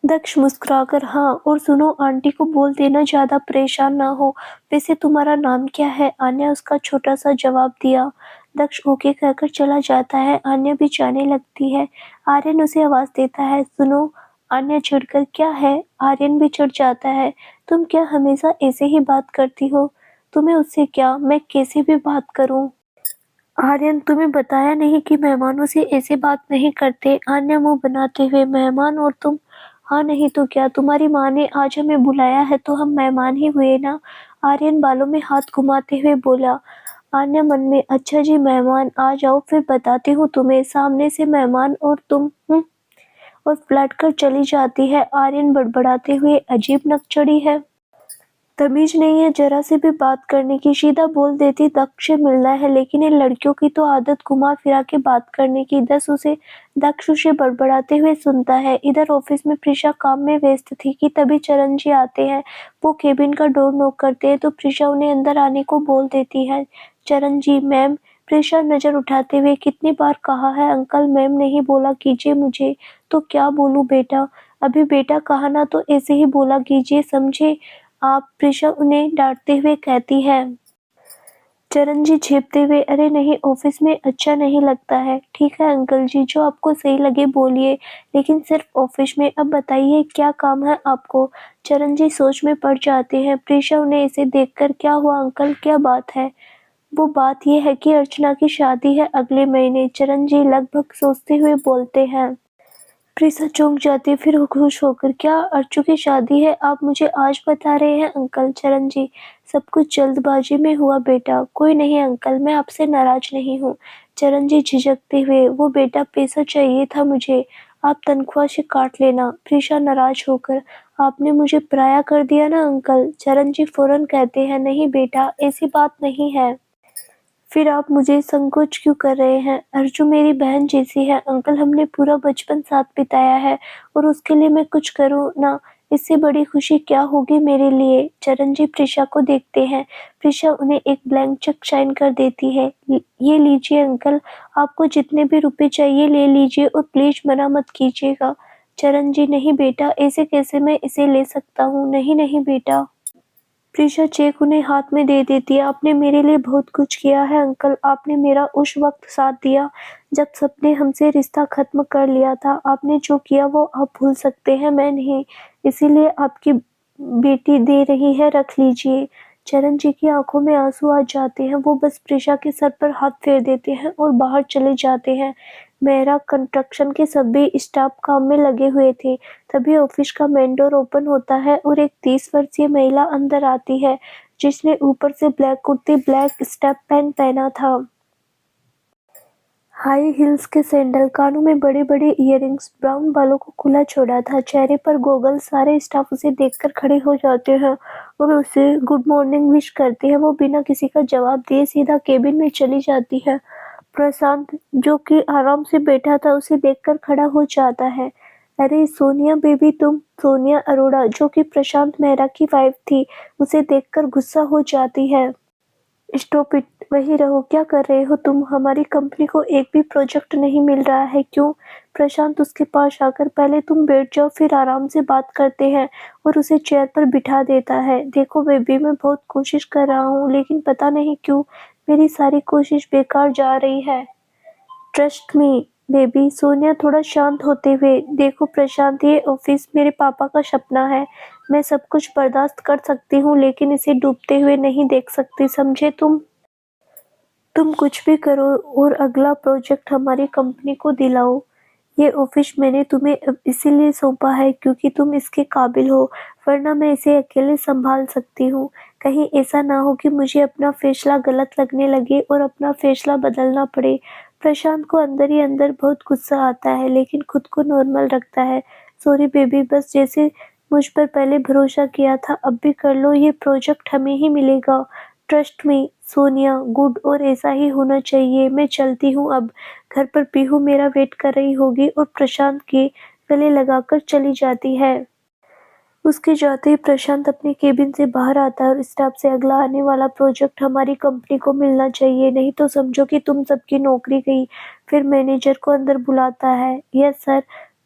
दक्ष मुस्कुराकर, हाँ, और सुनो आंटी को बोल देना ज़्यादा परेशान ना हो। वैसे तुम्हारा नाम क्या है? आन्या उसका छोटा सा जवाब दिया। दक्ष ओके कहकर चला जाता है। आन्या भी जाने लगती है। आर्यन उसे आवाज़ देता है, सुनो। आन्या चिढ़कर, क्या है? आर्यन भी चिढ़ जाता है। तुम क्या हमेशा ऐसे ही बात करती हो? तुम्हें उससे क्या, मैं कैसे भी बात करूं? आर्यन, तुम्हें बताया नहीं कि मेहमानों से ऐसे बात नहीं करते? आन्या मुंह बनाते हुए, मेहमान और तुम? हाँ नहीं तो क्या, तुम्हारी माँ ने आज हमें बुलाया है तो हम मेहमान ही हुए ना? आर्यन बालों में हाथ घुमाते हुए बोला। आन्या मन में, अच्छा जी मेहमान, आ जाओ फिर बताती हूँ तुम्हें। सामने से मेहमान और तुम, और पलट कर चली जाती है। आर्यन बड़बड़ाते हुए, अजीब नकचड़ी है, तमीज नहीं है जरा से भी बात करने की, सीधा बोल देती दक्ष से मिलना है, लेकिन इन लड़कियों की तो आदत घुमा फिरा के बात करने की। दक्ष उसे बड़बड़ाते हुए सुनता है। इधर ऑफिस में प्रिशा काम में व्यस्त थी कि तभी चरण जी आते हैं। वो केबिन का डोर नॉक करते हैं तो प्रिशा उन्हें अंदर आने को बोल देती है। चरण जी, मैम। प्रिशा नजर उठाते हुए, कितनी बार कहा है अंकल मैम नहीं बोला कीजिए मुझे। तो क्या बोलूं बेटा? अभी बेटा कहा ना तो ऐसे ही बोला कीजिए, समझे आप? प्रिशा उन्हें डांटते हुए कहती है। चरण जी झेपते हुए, अरे नहीं, ऑफिस में अच्छा नहीं लगता है। ठीक है अंकल जी, जो आपको सही लगे बोलिए, लेकिन सिर्फ ऑफिस में। अब बताइए क्या काम है आपको? चरण जी सोच में पड़ जाते हैं। प्रिशा उन्हें इसे देखकर, क्या हुआ अंकल, क्या बात है? वो बात यह है कि अर्चना की शादी है अगले महीने। चरण जी लगभग सोचते हुए बोलते हैं। प्रिसा चौंक जाती है, फिर वो खुश होकर, क्या अर्चू की शादी है? आप मुझे आज बता रहे हैं अंकल? चरण जी, सब कुछ जल्दबाजी में हुआ बेटा। कोई नहीं अंकल, मैं आपसे नाराज नहीं हूँ। चरण जी झिझकते हुए, वो बेटा पैसा चाहिए था मुझे, आप तनख्वाह से काट लेना। प्रिशा नाराज होकर, आपने मुझे पराया कर दिया ना अंकल? चरण जी फौरन कहते हैं, नहीं बेटा, ऐसी बात नहीं है। फिर आप मुझे संकोच क्यों कर रहे हैं? अर्जु मेरी बहन जैसी है अंकल, हमने पूरा बचपन साथ बिताया है, और उसके लिए मैं कुछ करूँ ना, इससे बड़ी खुशी क्या होगी मेरे लिए? चरण जी प्रिशा को देखते हैं। प्रिशा उन्हें एक ब्लैंक चेक साइन कर देती है। ये लीजिए अंकल, आपको जितने भी रुपए चाहिए ले लीजिए, और प्लीज मना मत कीजिएगा। चरण जी, नहीं बेटा, ऐसे कैसे मैं इसे ले सकता हूँ? नहीं नहीं बेटा। प्रीशा चेक उन्हें हाथ में दे देती है। आपने मेरे लिए बहुत कुछ किया है अंकल, आपने मेरा उस वक्त साथ दिया जब सबने हमसे रिश्ता खत्म कर लिया था। आपने जो किया वो आप भूल सकते हैं, मैं नहीं। इसीलिए आपकी बेटी दे रही है, रख लीजिए। चरण जी की आंखों में आंसू आ जाते हैं। वो बस प्रीशा के सर पर हाथ फेर देते हैं और बाहर चले जाते हैं। मेरा कंस्ट्रक्शन के सभी स्टाफ काम में लगे हुए थे। तभी ऑफिस का मेन डोर ओपन होता है और एक 30 वर्षीय महिला अंदर आती है, जिसने ऊपर से black kurti, black step pant पहना था, हाई हील्स के सैंडल, कानों में बड़े बड़े इयररिंग्स, ब्राउन बालों को खुला छोड़ा था, चेहरे पर गोगल। सारे स्टाफ उसे देखकर खड़े हो जाते हैं और उसे गुड मॉर्निंग विश करते हैं। वो बिना किसी का जवाब दिए सीधा केबिन में चली जाती है। प्रशांत, जो कि आराम से बैठा था, उसे देखकर खड़ा हो जाता है। अरे सोनिया बेबी तुम? सोनिया अरोड़ा, जो कि प्रशांत मेहरा की वाइफ थी, उसे देखकर गुस्सा हो जाती है। स्टॉप इट, वहीं रहो, क्या कर रहे हो तुम? हमारी कंपनी को एक भी प्रोजेक्ट नहीं मिल रहा है, क्यों? प्रशांत उसके पास आकर, पहले तुम बैठ जाओ फिर आराम से बात करते हैं, और उसे चेयर पर बिठा देता है। देखो बेबी, मैं बहुत कोशिश कर रहा हूँ, लेकिन पता नहीं क्यों मेरी सारी कोशिश बेकार जा रही है। Trust me baby. सोनिया थोड़ा शांत होते हुए, देखो प्रशांत, ये ऑफिस मेरे पापा का सपना है। मैं सब कुछ बर्दाश्त कर सकती हूँ, लेकिन इसे डूबते हुए नहीं देख सकती, समझे तुम? तुम कुछ भी करो और अगला प्रोजेक्ट हमारी कंपनी को दिलाओ। ये ऑफिस मैंने तुम्हें इसीलिए सौंपा है क्योंकि तुम इसके काबिल हो, वरना मैं इसे अकेले संभाल सकती हूँ। कहीं ऐसा ना हो कि मुझे अपना फैसला गलत लगने लगे और अपना फैसला बदलना पड़े। प्रशांत को अंदर ही अंदर बहुत गुस्सा आता है, लेकिन खुद को नॉर्मल रखता है। सॉरी बेबी, बस जैसे मुझ पर पहले भरोसा किया था अब भी कर लो, ये प्रोजेक्ट हमें ही मिलेगा। ट्रस्ट मी सोनिया, गुड, और ऐसा ही होना चाहिए। मैं चलती हूँ अब। घर पर पीहू मेरा वेट कर रही होगी और प्रशांत के गले लगाकर चली जाती है। उसके जाते ही प्रशांत अपने केबिन से बाहर आता है और स्टाफ से अगला आने वाला प्रोजेक्ट हमारी कंपनी को मिलना चाहिए, नहीं तो समझो कि तुम सबकी नौकरी गई। फिर मैनेजर को अंदर बुलाता है। Yes sir.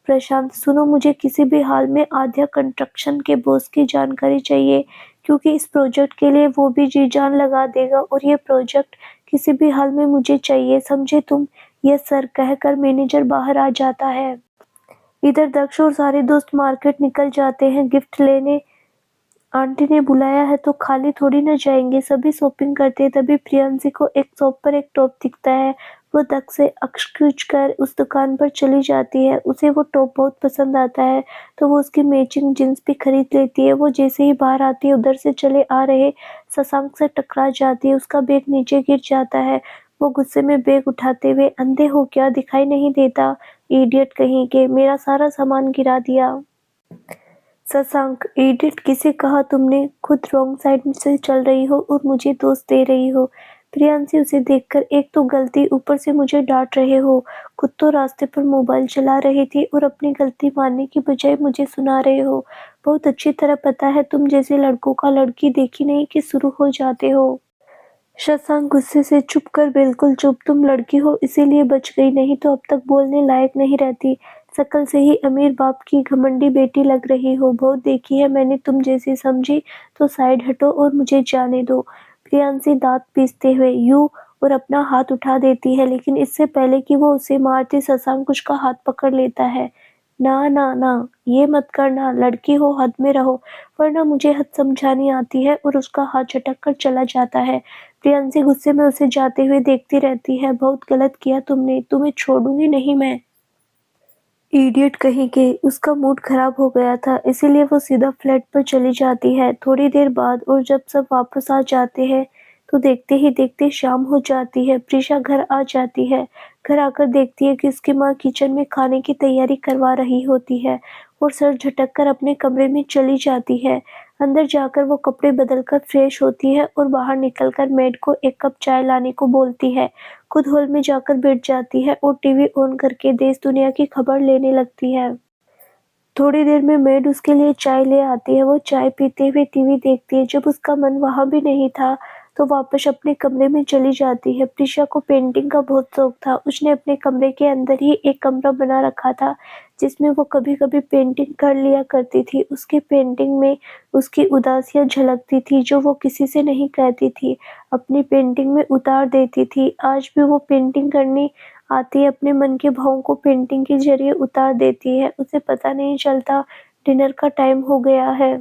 प्रशांत, सुनो, मुझे किसी भी हाल में आध्या कंस्ट्रक्शन के बॉस की जानकारी चाहिए, क्योंकि इस प्रोजेक्ट के लिए वो भी जी जान लगा देगा और ये प्रोजेक्ट किसी भी हाल में मुझे चाहिए, समझे तुम? यस सर कहकर मैनेजर बाहर आ जाता है। इधर दक्ष और सारे दोस्त मार्केट निकल जाते हैं गिफ्ट लेने। आंटी ने बुलाया है तो खाली थोड़ी ना जाएंगे। सभी शॉपिंग करते हैं। तभी प्रियांशी को एक शॉप पर एक टॉप दिखता है। वो दक्ष से एक्सक्यूज कर उस दुकान पर चली जाती है। उसे वो टॉप बहुत पसंद आता है तो वो उसकी मैचिंग जींस भी खरीद लेती है। वो जैसे ही बाहर आती है उधर से चले आ रहे शशांक से टकरा जाती है। उसका बैग नीचे गिर जाता है। वो गुस्से में बैग उठाते हुए, अंधे हो क्या, दिखाई नहीं देता? इडियट कहीं के, मेरा सारा सामान गिरा दिया। शशांक, इडियट किसे कहा तुमने? खुद रॉन्ग साइड से चल रही हो और मुझे दोष दे रही हो। प्रियांशी उसे देखकर, एक तो गलती, ऊपर से मुझे डांट रहे हो। खुद तो रास्ते पर मोबाइल चला रही थी और अपनी गलती मानने की बजाय मुझे सुना रहे हो। बहुत अच्छी तरह पता है तुम जैसे लड़कों का लड़की देखी नहीं कि शुरू हो जाते हो। शशांक गुस्से से, चुप कर, बिल्कुल चुप। तुम लड़की हो इसीलिए बच गई, नहीं तो अब तक बोलने लायक नहीं रहती। शक्ल से ही अमीर बाप की घमंडी बेटी लग रही हो। बहुत देखी है मैंने तुम जैसी, समझी? तो साइड हटो और मुझे जाने दो। प्रियांशी दांत पीसते हुए यूं और अपना हाथ उठा देती है, लेकिन इससे पहले कि वो उसे मारती शशांक उसका हाथ पकड़ लेता है। ना ना ना, ये मत करना, लड़की हो, हद में रहो, वरना मुझे हद समझानी आती है, और उसका हाथ झटक कर चला जाता है। प्रियांशी गुस्से में उसे जाते हुए देखती रहती है। बहुत गलत किया तुमने, तुम्हें छोड़ूंगी नहीं मैं। इडियट कहीं के। उसका मूड खराब हो गया था, इसीलिए वो सीधा फ्लैट पर चली जाती है। थोड़ी देर बाद और जब सब वापस आ जाते हैं तो देखते ही देखते शाम हो जाती है। प्रीशा घर आ जाती है। घर आकर देखती है कि उसकी माँ किचन में खाने की तैयारी करवा रही होती है और सर झटक कर अपने कमरे में चली जाती है। अंदर जाकर वो कपड़े बदलकर फ्रेश होती है और बाहर निकलकर मेड को एक कप चाय लाने को बोलती है। खुद हॉल में जाकर बैठ जाती है और टीवी ऑन करके देश दुनिया की खबर लेने लगती है। थोड़ी देर में मेड उसके लिए चाय ले आती है। वो चाय पीते हुए टीवी देखती है। जब उसका मन वहाँ भी नहीं था तो वापस अपने कमरे में चली जाती है। प्रीशा को पेंटिंग का बहुत शौक था। उसने अपने कमरे के अंदर ही एक कमरा बना रखा था जिसमें वो कभी कभी पेंटिंग कर लिया करती थी। उसकी पेंटिंग में उसकी उदासियां झलकती थी जो वो किसी से नहीं कहती थी, अपनी पेंटिंग में उतार देती थी। आज भी वो पेंटिंग करनी आती है, अपने मन के भावों को पेंटिंग के जरिए उतार देती है। उसे पता नहीं चलता डिनर का टाइम हो गया है।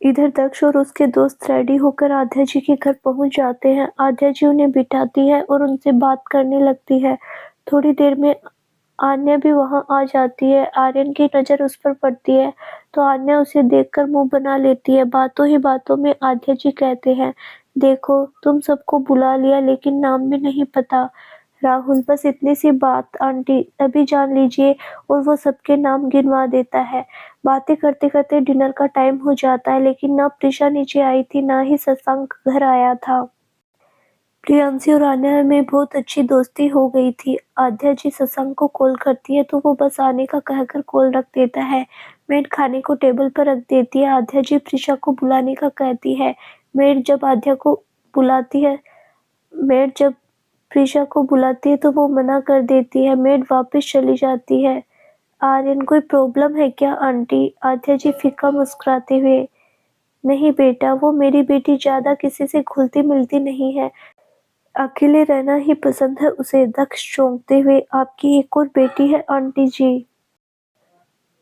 इधर दक्ष और उसके दोस्त रेडी होकर आध्या जी के घर पहुंच जाते हैं। आध्या जी उन्हें बिठाती है और उनसे बात करने लगती है। थोड़ी देर में आन्या भी वहां आ जाती है। आर्यन की नजर उस पर पड़ती है तो आन्या उसे देखकर मुंह बना लेती है। बातों ही बातों में आध्या जी कहते हैं, देखो तुम सबको बुला लिया लेकिन नाम भी नहीं पता। राहुल, बस इतनी सी बात आंटी, अभी जान लीजिए। और वो सबके नाम गिनवा देता है। बातें करते करते डिनर का टाइम हो जाता है, लेकिन ना प्रीशा नीचे आई थी ना ही शशांक घर आया था। प्रियांशी और आन्या में बहुत अच्छी दोस्ती हो गई थी। आध्या जी शशांक को कॉल करती है तो वो बस आने का कहकर कॉल रख देता है। मेड खाने को टेबल पर रख देती है। आध्या जी प्रीशा को बुलाने का कहती है। मेड जब आध्या को बुलाती है मेड जब प्रीशा को बुलाती है तो वो मना कर देती है। मेड वापस चली जाती है। आर्यन, कोई प्रॉब्लम है क्या आंटी? आध्या जी फीका मुस्कुराते हुए, नहीं बेटा, वो मेरी बेटी ज्यादा किसी से घुलती मिलती नहीं है, अकेले रहना ही पसंद है उसे। दक्ष चौंकते हुए, आपकी एक और बेटी है आंटी जी?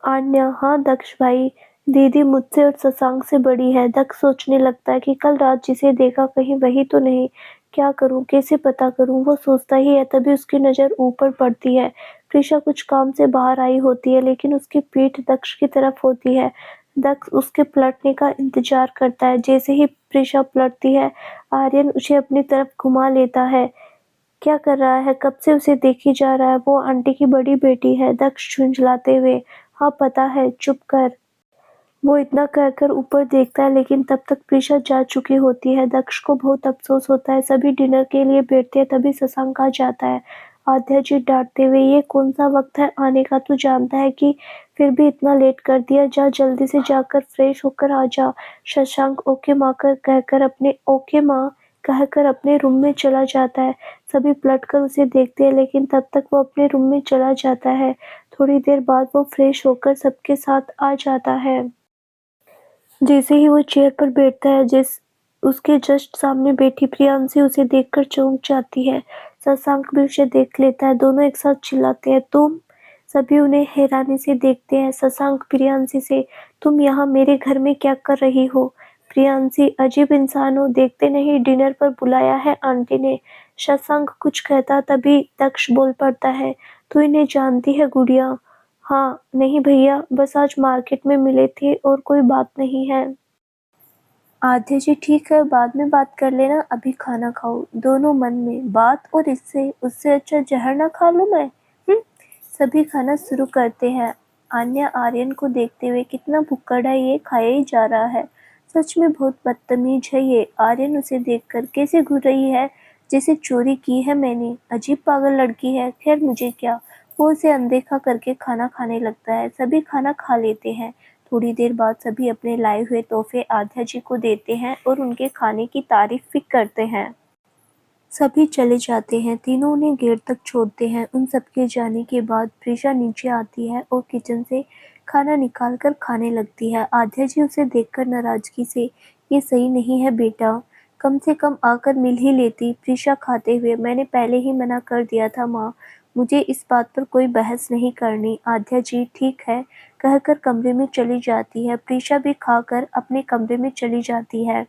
आन्या, हाँ दक्ष भाई, दीदी मुझसे और शशांक से बड़ी है। दक्ष सोचने लगता है कि कल रात जिसे देखा कहीं वही तो नहीं। क्या करूं, कैसे पता करूं? वो सोचता ही है तभी उसकी नजर ऊपर पड़ती है। प्रीशा कुछ काम से बाहर आई होती है लेकिन उसकी पीठ दक्ष की तरफ होती है। दक्ष उसके पलटने का इंतजार करता है। जैसे ही प्रीशा पलटती है आर्यन उसे अपनी तरफ घुमा लेता है। क्या कर रहा है? कब से उसे देखी जा रहा है। वो आंटी की बड़ी बेटी है। दक्ष झुंझलाते हुए, हाँ पता है, चुप कर। वो इतना कहकर ऊपर देखता है लेकिन तब तक प्रीशा जा चुकी होती है। दक्ष को बहुत अफसोस होता है। सभी डिनर के लिए बैठते हैं तभी शशांक आ जाता है। आध्या जी डांटते हुए, ये कौन सा वक्त है आने का? तू जानता है कि फिर भी इतना लेट कर दिया, जा जल्दी से जाकर फ्रेश होकर आ जा। शशांक ओके माँ कहकर अपने रूम में चला जाता है। सभी पलटकर उसे देखते हैं, लेकिन तब तक वो अपने रूम में चला जाता है। थोड़ी देर बाद वो फ्रेश होकर सबके साथ आ जाता है। जैसे ही वो चेयर पर बैठता है, उसके जस्ट सामने बैठी प्रियांशी उसे देखकर चौंक जाती है। शशांक भी उसे देख लेता है। दोनों एक साथ चिल्लाते हैं, तुम। सभी उन्हें हैरानी से देखते हैं। शशांक प्रियांशी से, तुम यहाँ मेरे घर में क्या कर रही हो? प्रियांशी, अजीब इंसान हो, देखते नहीं डिनर पर बुलाया है आंटी ने। शशांक कुछ कहता तभी दक्ष बोल पड़ता है, तू इन्हें जानती है गुड़िया? हाँ, नहीं भैया, बस आज मार्केट में मिले थे और कोई बात नहीं है। आध्या जी, ठीक है, बाद में बात कर लेना, अभी खाना खाओ। दोनों मन में, बात और उससे अच्छा जहर ना खा लूं मैं। सभी खाना शुरू करते हैं। आन्या आर्यन को देखते हुए, कितना भुक्कड़ है ये, खाया ही जा रहा है। सच में बहुत बदतमीज है ये। आर्यन उसे देखकर कैसे घूर रही है, जैसे चोरी की है मैंने। अजीब पागल लड़की है, खैर मुझे क्या। वो उसे अनदेखा करके खाना खाने लगता है। सभी खाना खा लेते हैं। थोड़ी देर बाद सभी अपने लाए हुए तोहफे आध्या जी को देते हैं और उनके खाने की तारीफ भी करते हैं। सभी चले जाते हैं। तीनों उन्हें गेट तक छोड़ते हैं। उन सबके जाने के बाद प्रीशा नीचे आती है और किचन से खाना निकाल कर खाने लगती है। आध्या जी उसे देखकर नाराजगी से, ये सही नहीं है बेटा, कम से कम आकर मिल ही लेती। प्रीशा खाते हुए, मैंने पहले ही मना कर दिया था माँ, मुझे इस बात पर कोई बहस नहीं करनी। आध्या जी, ठीक है कहकर कमरे में चली जाती है। प्रीशा भी खाकर अपने कमरे में चली जाती है।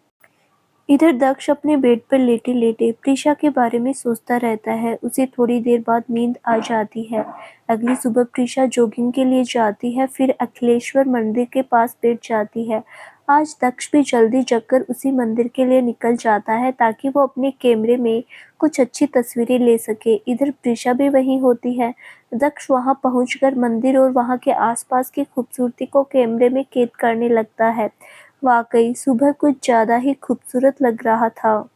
इधर दक्ष अपने बेड पर लेटे लेटे प्रीशा के बारे में सोचता रहता है। उसे थोड़ी देर बाद नींद आ जाती है। अगली सुबह प्रीशा जॉगिंग के लिए जाती है, फिर अखिलेश्वर मंदिर के पास बैठ जाती है। आज दक्ष भी जल्दी जगकर उसी मंदिर के लिए निकल जाता है, ताकि वो अपने कैमरे में कुछ अच्छी तस्वीरें ले सके। इधर प्रीशा भी वहीं होती है। दक्ष वहां पहुंचकर मंदिर और वहां के आसपास की खूबसूरती को कैमरे में कैद करने लगता है। वाकई सुबह कुछ ज्यादा ही खूबसूरत लग रहा था।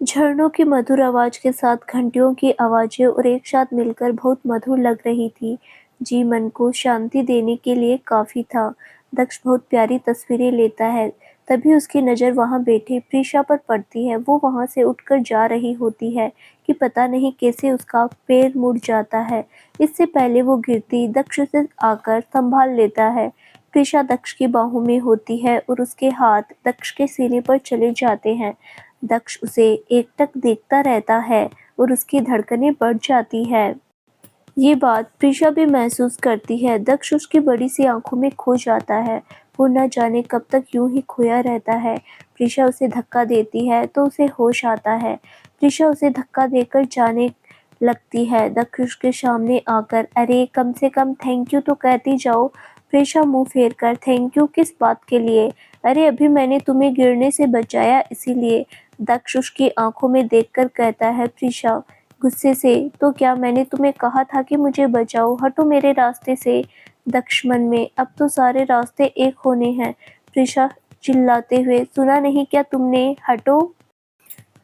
झरनों की मधुर आवाज के साथ घंटियों की आवाजें और एक साथ मिलकर बहुत मधुर लग रही थी। जी मन को शांति देने के लिए काफी था। दक्ष बहुत प्यारी तस्वीरें लेता है। तभी उसकी नजर वहां बैठी प्रीशा पर पड़ती है। वो वहां से उठकर जा रही होती है कि पता नहीं कैसे उसका पैर मुड़ जाता है। इससे पहले वो गिरती, दक्ष उसे आकर संभाल लेता है। प्रीशा दक्ष की बाहों में होती है और उसके हाथ दक्ष के सीने पर चले जाते हैं। दक्ष उसे एकटक देखता रहता है और उसकी धड़कनें बढ़ जाती है। ये बात प्रीशा भी महसूस करती है। दक्ष उसकी बड़ी सी आंखों में खो जाता है। वो न जाने कब तक यूं ही खोया रहता है। प्रीशा उसे धक्का देती है तो उसे होश आता है। प्रीशा उसे धक्का देकर जाने लगती है। दक्ष उसके सामने आकर, अरे कम से कम थैंक यू तो कहती जाओ। प्रीशा मुंह फेर कर, थैंक यू किस बात के लिए? अरे अभी मैंने तुम्हें गिरने से बचाया इसीलिए। दक्ष उसकी आंखों में देखकर कहता है। प्रीशा गुस्से से, तो क्या मैंने तुम्हें कहा था कि मुझे बचाओ, हटो मेरे रास्ते से। दक्ष मन में, अब तो सारे रास्ते एक होने हैं। प्रीशा चिल्लाते हुए, सुना नहीं क्या तुमने, हटो।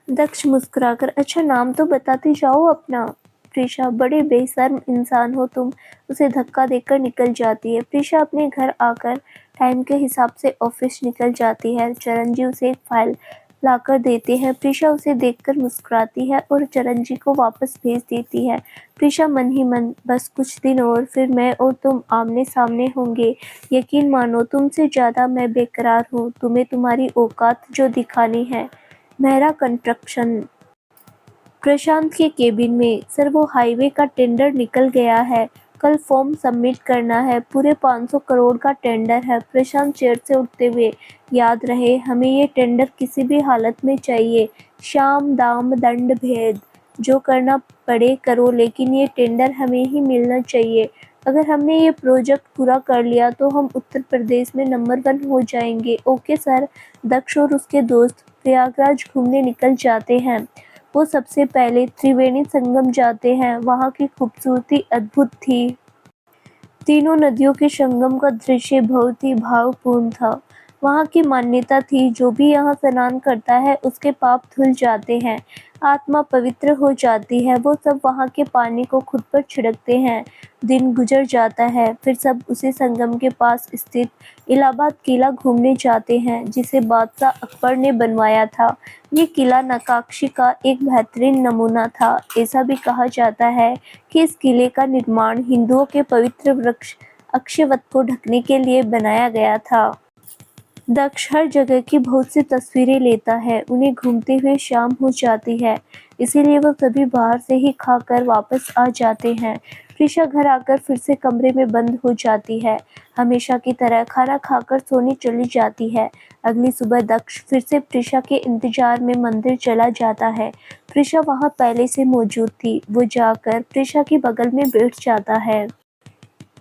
दक्ष मुस्कुराकर, अच्छा नाम तो बताते जाओ अपना। प्रीशा, बड़े बेशर्म इंसान हो तुम। उसे धक्का देकर निकल जाती है। प्रीशा अपने घर आकर टाइम के हिसाब से ऑफिस निकल जाती है। चरणजी उसे एक फाइल लाकर देते हैं। प्रीशा उसे देखकर मुस्कुराती है और चरणजी को वापस भेज देती है। प्रीशा मन ही मन, बस कुछ दिन और, फिर मैं और तुम आमने सामने होंगे। यकीन मानो तुमसे ज्यादा मैं बेकरार हूँ। तुम्हें तुम्हारी औकात जो दिखानी है। मेहरा कंस्ट्रक्शन। प्रशांत के केबिन में, सर वो हाईवे का टेंडर निकल गया है, कल फॉर्म सबमिट करना है, पूरे 500 करोड़ का टेंडर है। प्रशांत चेयर से उठते हुए, याद रहे हमें ये टेंडर किसी भी हालत में चाहिए, शाम दाम दंड भेद, जो करना पड़े करो, लेकिन ये टेंडर हमें ही मिलना चाहिए। अगर हमने ये प्रोजेक्ट पूरा कर लिया तो हम उत्तर प्रदेश में नंबर 1 हो जाएंगे। Okay sir. दक्ष और उसके दोस्त प्रयागराज घूमने निकल जाते हैं। वो सबसे पहले त्रिवेणी संगम जाते हैं। वहाँ की खूबसूरती अद्भुत थी। तीनों नदियों के संगम का दृश्य बहुत ही भावपूर्ण था। वहाँ की मान्यता थी, जो भी यहाँ स्नान करता है उसके पाप धुल जाते हैं। आत्मा पवित्र हो जाती है। वो सब वहाँ के पानी को खुद पर छिड़कते हैं। दिन गुजर जाता है, फिर सब उसी संगम के पास स्थित इलाहाबाद किला घूमने जाते हैं, जिसे बादशाह अकबर ने बनवाया था। ये किला नक्काशी का एक बेहतरीन नमूना था। ऐसा भी कहा जाता है कि इस किले का निर्माण हिंदुओं के पवित्र वृक्ष अक्षयवट को ढकने के लिए बनाया गया था। दक्ष हर जगह की बहुत सी तस्वीरें लेता है। उन्हें घूमते हुए शाम हो जाती है, इसीलिए वो सभी बाहर से ही खाकर वापस आ जाते हैं। प्रीशा घर आकर फिर से कमरे में बंद हो जाती है। हमेशा की तरह खाना खाकर सोने चली जाती है। अगली सुबह दक्ष फिर से प्रीशा के इंतजार में मंदिर चला जाता है। प्रीशा वहाँ पहले से मौजूद थी। वो जाकर प्रीशा के बगल में बैठ जाता है।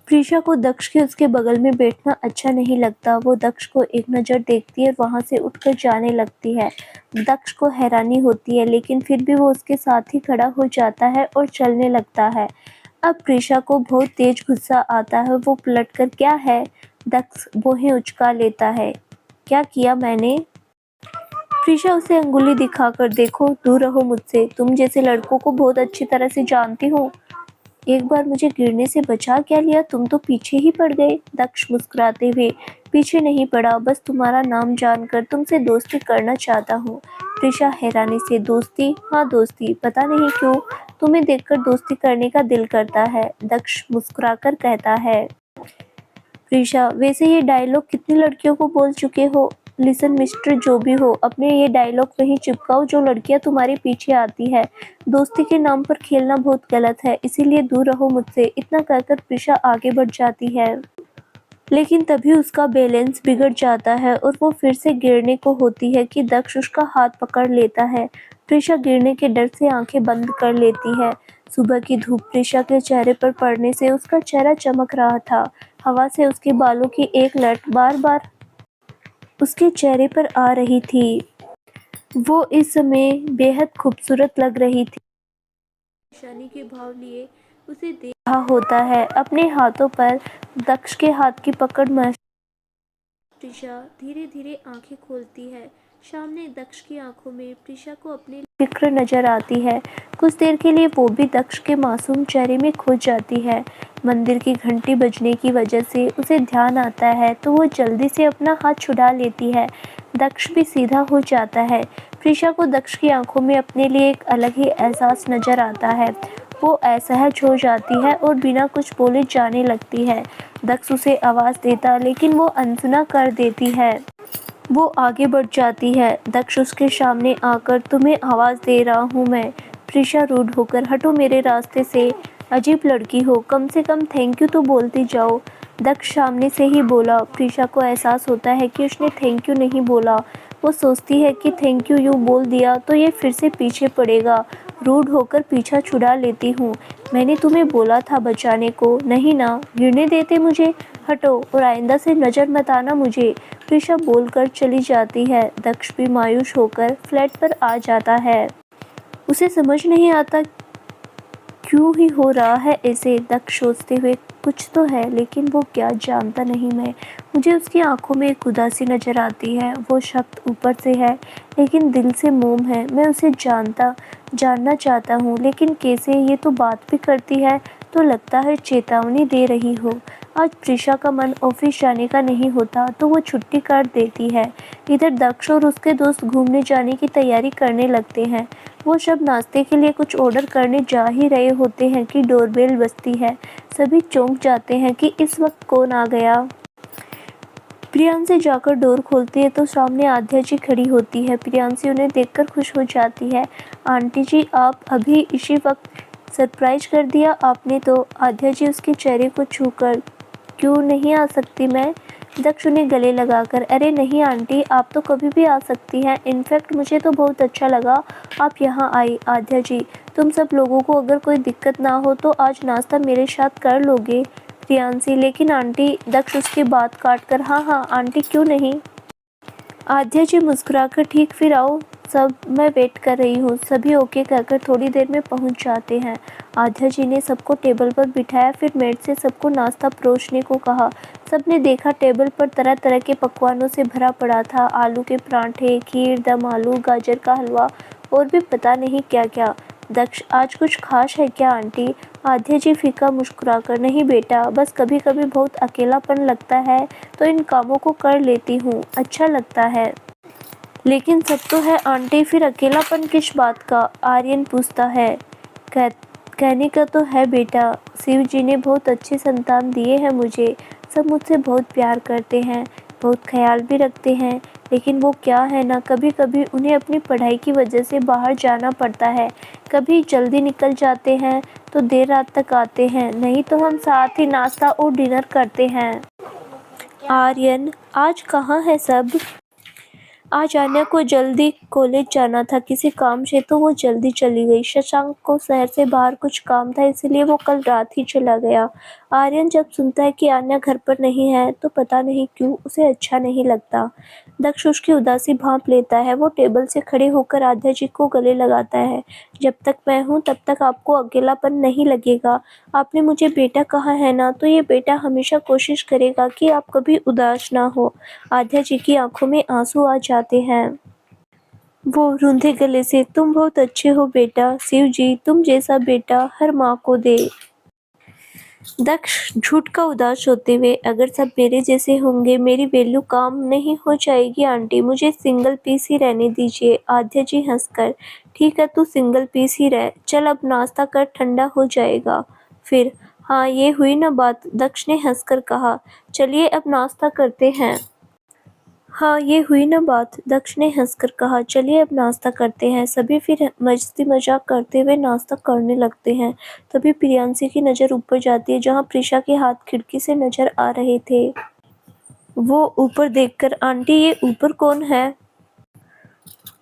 प्रीशा को दक्ष के उसके बगल में बैठना अच्छा नहीं लगता। वो दक्ष को एक नज़र देखती है और वहाँ से उठकर जाने लगती है। दक्ष को हैरानी होती है, लेकिन फिर भी वो उसके साथ ही खड़ा हो जाता है और चलने लगता है। अब प्रीशा को बहुत तेज गुस्सा आता है। वो पलटकर क्या है? दक्ष भौहें उचका लेता है। क्या किया मैंने? प्रीशा उसे अंगुली दिखाकर, देखो दूर रहो मुझसे, तुम जैसे लड़कों को बहुत अच्छी तरह से जानती हूँ। एक बार मुझे गिरने से बचा क्या लिया, तुम तो पीछे ही पड़ गए। दक्ष मुस्कुराते हुए, पीछे नहीं पड़ा, बस तुम्हारा नाम जानकर तुमसे दोस्ती करना चाहता हूँ। प्रीशा हैरानी से, दोस्ती? हाँ दोस्ती, पता नहीं क्यों तुम्हें देखकर दोस्ती करने का दिल करता है। दक्ष मुस्कुराकर कहता है। प्रीशा, वैसे ये डायलॉग कितनी लड़कियों को बोल चुके हो? लिसन मिस्टर, जो भी हो, अपने ये डायलॉग कहीं चिपकाओ जो लड़कियां तुम्हारे पीछे आती है। दोस्ती के नाम पर खेलना बहुत गलत है, इसीलिए दूर रहो मुझसे। इतना कहकर प्रीशा आगे बढ़ जाती है, लेकिन तभी उसका बैलेंस बिगड़ जाता है और वो फिर से गिरने को होती है कि दक्ष उसका हाथ पकड़ लेता है। प्रीशा गिरने के डर से आंखें बंद कर लेती है। सुबह की धूप प्रीशा के चेहरे पर पड़ने से उसका चेहरा चमक रहा था। हवा से उसके बालों की एक लट बार बार उसके चेहरे पर आ रही थी। वो इस समय बेहद खूबसूरत लग रही थी। निशानी के भाव लिए उसे देख रहा होता है। अपने हाथों पर दक्ष के हाथ की पकड़ महसूस, प्रीशा धीरे धीरे आंखें खोलती है। सामने दक्ष की आंखों में प्रीशा को अपनी फिक्र नजर आती है। कुछ देर के लिए वो भी दक्ष के मासूम चेहरे में खो जाती है। मंदिर की घंटी बजने की वजह से उसे ध्यान आता है, तो वो जल्दी से अपना हाथ छुड़ा लेती है। दक्ष भी सीधा हो जाता है। प्रीशा को दक्ष की आंखों में अपने लिए एक अलग ही एहसास नजर आता है। वो असहज हो जाती है और बिना कुछ बोले जाने लगती है। दक्ष उसे आवाज़ देता, लेकिन वो अनसुना कर देती है। वो आगे बढ़ जाती है। दक्ष उसके सामने आकर, तुम्हें आवाज़ दे रहा हूँ मैं। प्रीशा रूड होकर, हटो मेरे रास्ते से, अजीब लड़की हो, कम से कम थैंक यू तो बोलती जाओ। दक्ष सामने से ही बोला। प्रीशा को एहसास होता है कि उसने थैंक यू नहीं बोला। वो सोचती है कि थैंक यू यूँ बोल दिया तो ये फिर से पीछे पड़ेगा। रूड होकर पीछा छुड़ा लेती हूँ। मैंने तुम्हें बोला था बचाने को, नहीं ना? गिरने देते मुझे, हटो और आइंदा से नज़र मत आना मुझे। प्रीशा बोलकर चली जाती है। दक्ष भी मायूस होकर फ्लैट पर आ जाता है। उसे समझ नहीं आता क्यों ही हो रहा है ऐसे। दक्ष सोचते हुए, कुछ तो है, लेकिन वो क्या जानता नहीं मैं। मुझे उसकी आंखों में एक उदासी नज़र आती है। वो शब्द ऊपर से है, लेकिन दिल से मोम है। मैं उसे जानना चाहता हूँ, लेकिन कैसे? ये तो बात भी करती है, तो लगता है चेतावनी दे रही हो। आज प्रीशा का मन ऑफिस जाने का नहीं होता, तो वो छुट्टी कर देती है। इधर दक्ष और उसके दोस्त घूमने जाने की तैयारी करने लगते हैं। वो सब नाश्ते के लिए कुछ ऑर्डर करने जा ही रहे होते हैं कि डोरबेल बजती है। सभी चौंक जाते हैं कि इस वक्त कौन आ गया। प्रियांशी जाकर डोर खोलती है तो सामने आद्या जी खड़ी होती है। प्रियांशी उन्हें देखकर खुश हो जाती है। आंटी जी, आप अभी इसी वक्त सरप्राइज कर दिया आपने तो। आद्या जी उसके चेहरे को छूकर, क्यों नहीं आ सकती मैं? दक्ष उन्हें गले लगाकर, अरे नहीं आंटी, आप तो कभी भी आ सकती हैं। इनफैक्ट मुझे तो बहुत अच्छा लगा आप यहाँ आई। आद्या जी, तुम सब लोगों को अगर कोई दिक्कत ना हो तो आज नाश्ता मेरे साथ कर लोगे? प्रियांशी, लेकिन आंटी। दक्ष उसकी बात काटकर, हाँ हाँ आंटी, क्यों नहीं। आद्या जी मुस्कुराकर, ठीक, फिर आओ सब, मैं वेट कर रही हूँ। सभी ओके कहकर थोड़ी देर में पहुँच जाते हैं। आद्या जी ने सबको टेबल पर बिठाया, फिर मेड से सबको नाश्ता परोसने को कहा। सबने देखा टेबल पर तरह तरह के पकवानों से भरा पड़ा था। आलू के पराठे, खीर, दम आलू, गाजर का हलवा, और भी पता नहीं क्या क्या। दक्ष, आज कुछ खास है क्या आंटी? आध्या जी फीका मुस्कुराकर, नहीं बेटा, बस कभी कभी बहुत अकेलापन लगता है तो इन कामों को कर लेती हूँ, अच्छा लगता है। लेकिन सब तो है आंटी, फिर अकेलापन किस बात का? आर्यन पूछता है। कह, कहने का तो है बेटा, शिव जी ने बहुत अच्छे संतान दिए हैं मुझे। सब मुझसे बहुत प्यार करते हैं, बहुत ख्याल भी रखते हैं। लेकिन वो क्या है ना, कभी कभी उन्हें अपनी पढ़ाई की वजह से बाहर जाना पड़ता है। कभी जल्दी निकल जाते हैं तो देर रात तक आते हैं, नहीं तो हम साथ ही नाश्ता और डिनर करते हैं। आर्यन, आज कहाँ है सब? आज आन्या को जल्दी कॉलेज जाना था किसी काम से, तो वो जल्दी चली गई। शशांक को शहर से बाहर कुछ काम था, इसलिए वो कल रात ही चला गया। आर्यन जब सुनता है कि आन्या घर पर नहीं है तो पता नहीं क्यों उसे अच्छा नहीं लगता। दक्ष उसकी उदासी भांप लेता है। वो टेबल से खड़े होकर आध्या जी को गले लगाता है। जब तक मैं हूँ तब तक आपको अकेलापन नहीं लगेगा। आपने मुझे बेटा कहा है ना, तो ये बेटा हमेशा कोशिश करेगा कि आप कभी उदास ना हो। आध्या जी की आंखों में आंसू आ जाते हैं। वो रूंधे गले से, तुम बहुत अच्छे हो बेटा, शिव जी तुम जैसा बेटा हर माँ को दे। दक्ष झूठ का उदास होते हुए, अगर सब मेरे जैसे होंगे मेरी वैल्यू काम नहीं हो जाएगी आंटी, मुझे सिंगल पीस ही रहने दीजिए। आध्या जी हंसकर, ठीक है तू सिंगल पीस ही रह, चल अब नाश्ता कर, ठंडा हो जाएगा फिर। हाँ ये हुई ना बात, दक्ष ने हंसकर कहा। चलिए अब नाश्ता करते हैं। हाँ ये हुई ना बात, दक्ष ने हंसकर कहा। चलिए अब नाश्ता करते हैं। सभी फिर मस्ती मजाक करते हुए नाश्ता करने लगते हैं। तभी प्रियांशी की नज़र ऊपर जाती है, जहाँ प्रिशा के हाथ खिड़की से नजर आ रहे थे। वो ऊपर देखकर, आंटी ये ऊपर कौन है?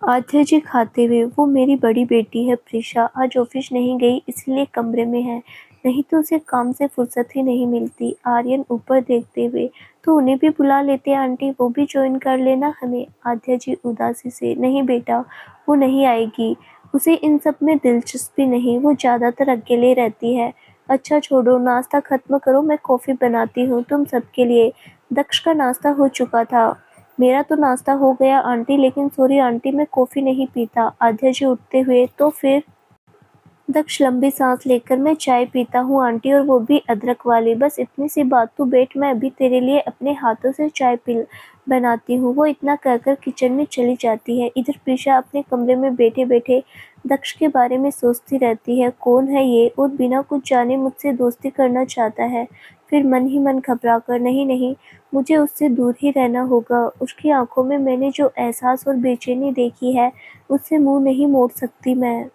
आध्या जी खाते हुए, वो मेरी बड़ी बेटी है प्रिशा, आज ऑफिस नहीं गई इसलिए कमरे में है, नहीं तो उसे काम से फुर्सत ही नहीं मिलती। आर्यन ऊपर देखते हुए, तो उन्हें भी बुला लेते आंटी, वो भी ज्वाइन कर लेना हमें। आध्या जी उदासी से, नहीं बेटा वो नहीं आएगी, उसे इन सब में दिलचस्पी नहीं, वो ज़्यादातर अकेले रहती है। अच्छा छोड़ो, नाश्ता खत्म करो, मैं कॉफ़ी बनाती हूँ तुम सबके लिए। दक्ष का नाश्ता हो चुका था। मेरा तो नाश्ता हो गया आंटी, लेकिन सॉरी आंटी मैं कॉफ़ी नहीं पीता। आध्या जी उठते हुए, तो फिर? दक्ष लंबी सांस लेकर, मैं चाय पीता हूँ आंटी, और वो भी अदरक वाली, बस इतनी सी बात, तू बैठ मैं अभी तेरे लिए अपने हाथों से चाय बनाती हूँ। वो इतना कहकर किचन में चली जाती है। इधर प्रिशा अपने कमरे में बैठे बैठे दक्ष के बारे में सोचती रहती है, कौन है ये, और बिना कुछ जाने मुझसे दोस्ती करना चाहता है। फिर मन ही मन घबरा कर, नहीं नहीं, मुझे उससे दूर ही रहना होगा। उसकी आंखों में मैंने जो एहसास और बेचैनी देखी है, उससे मुंह नहीं मोड़ सकती मैं।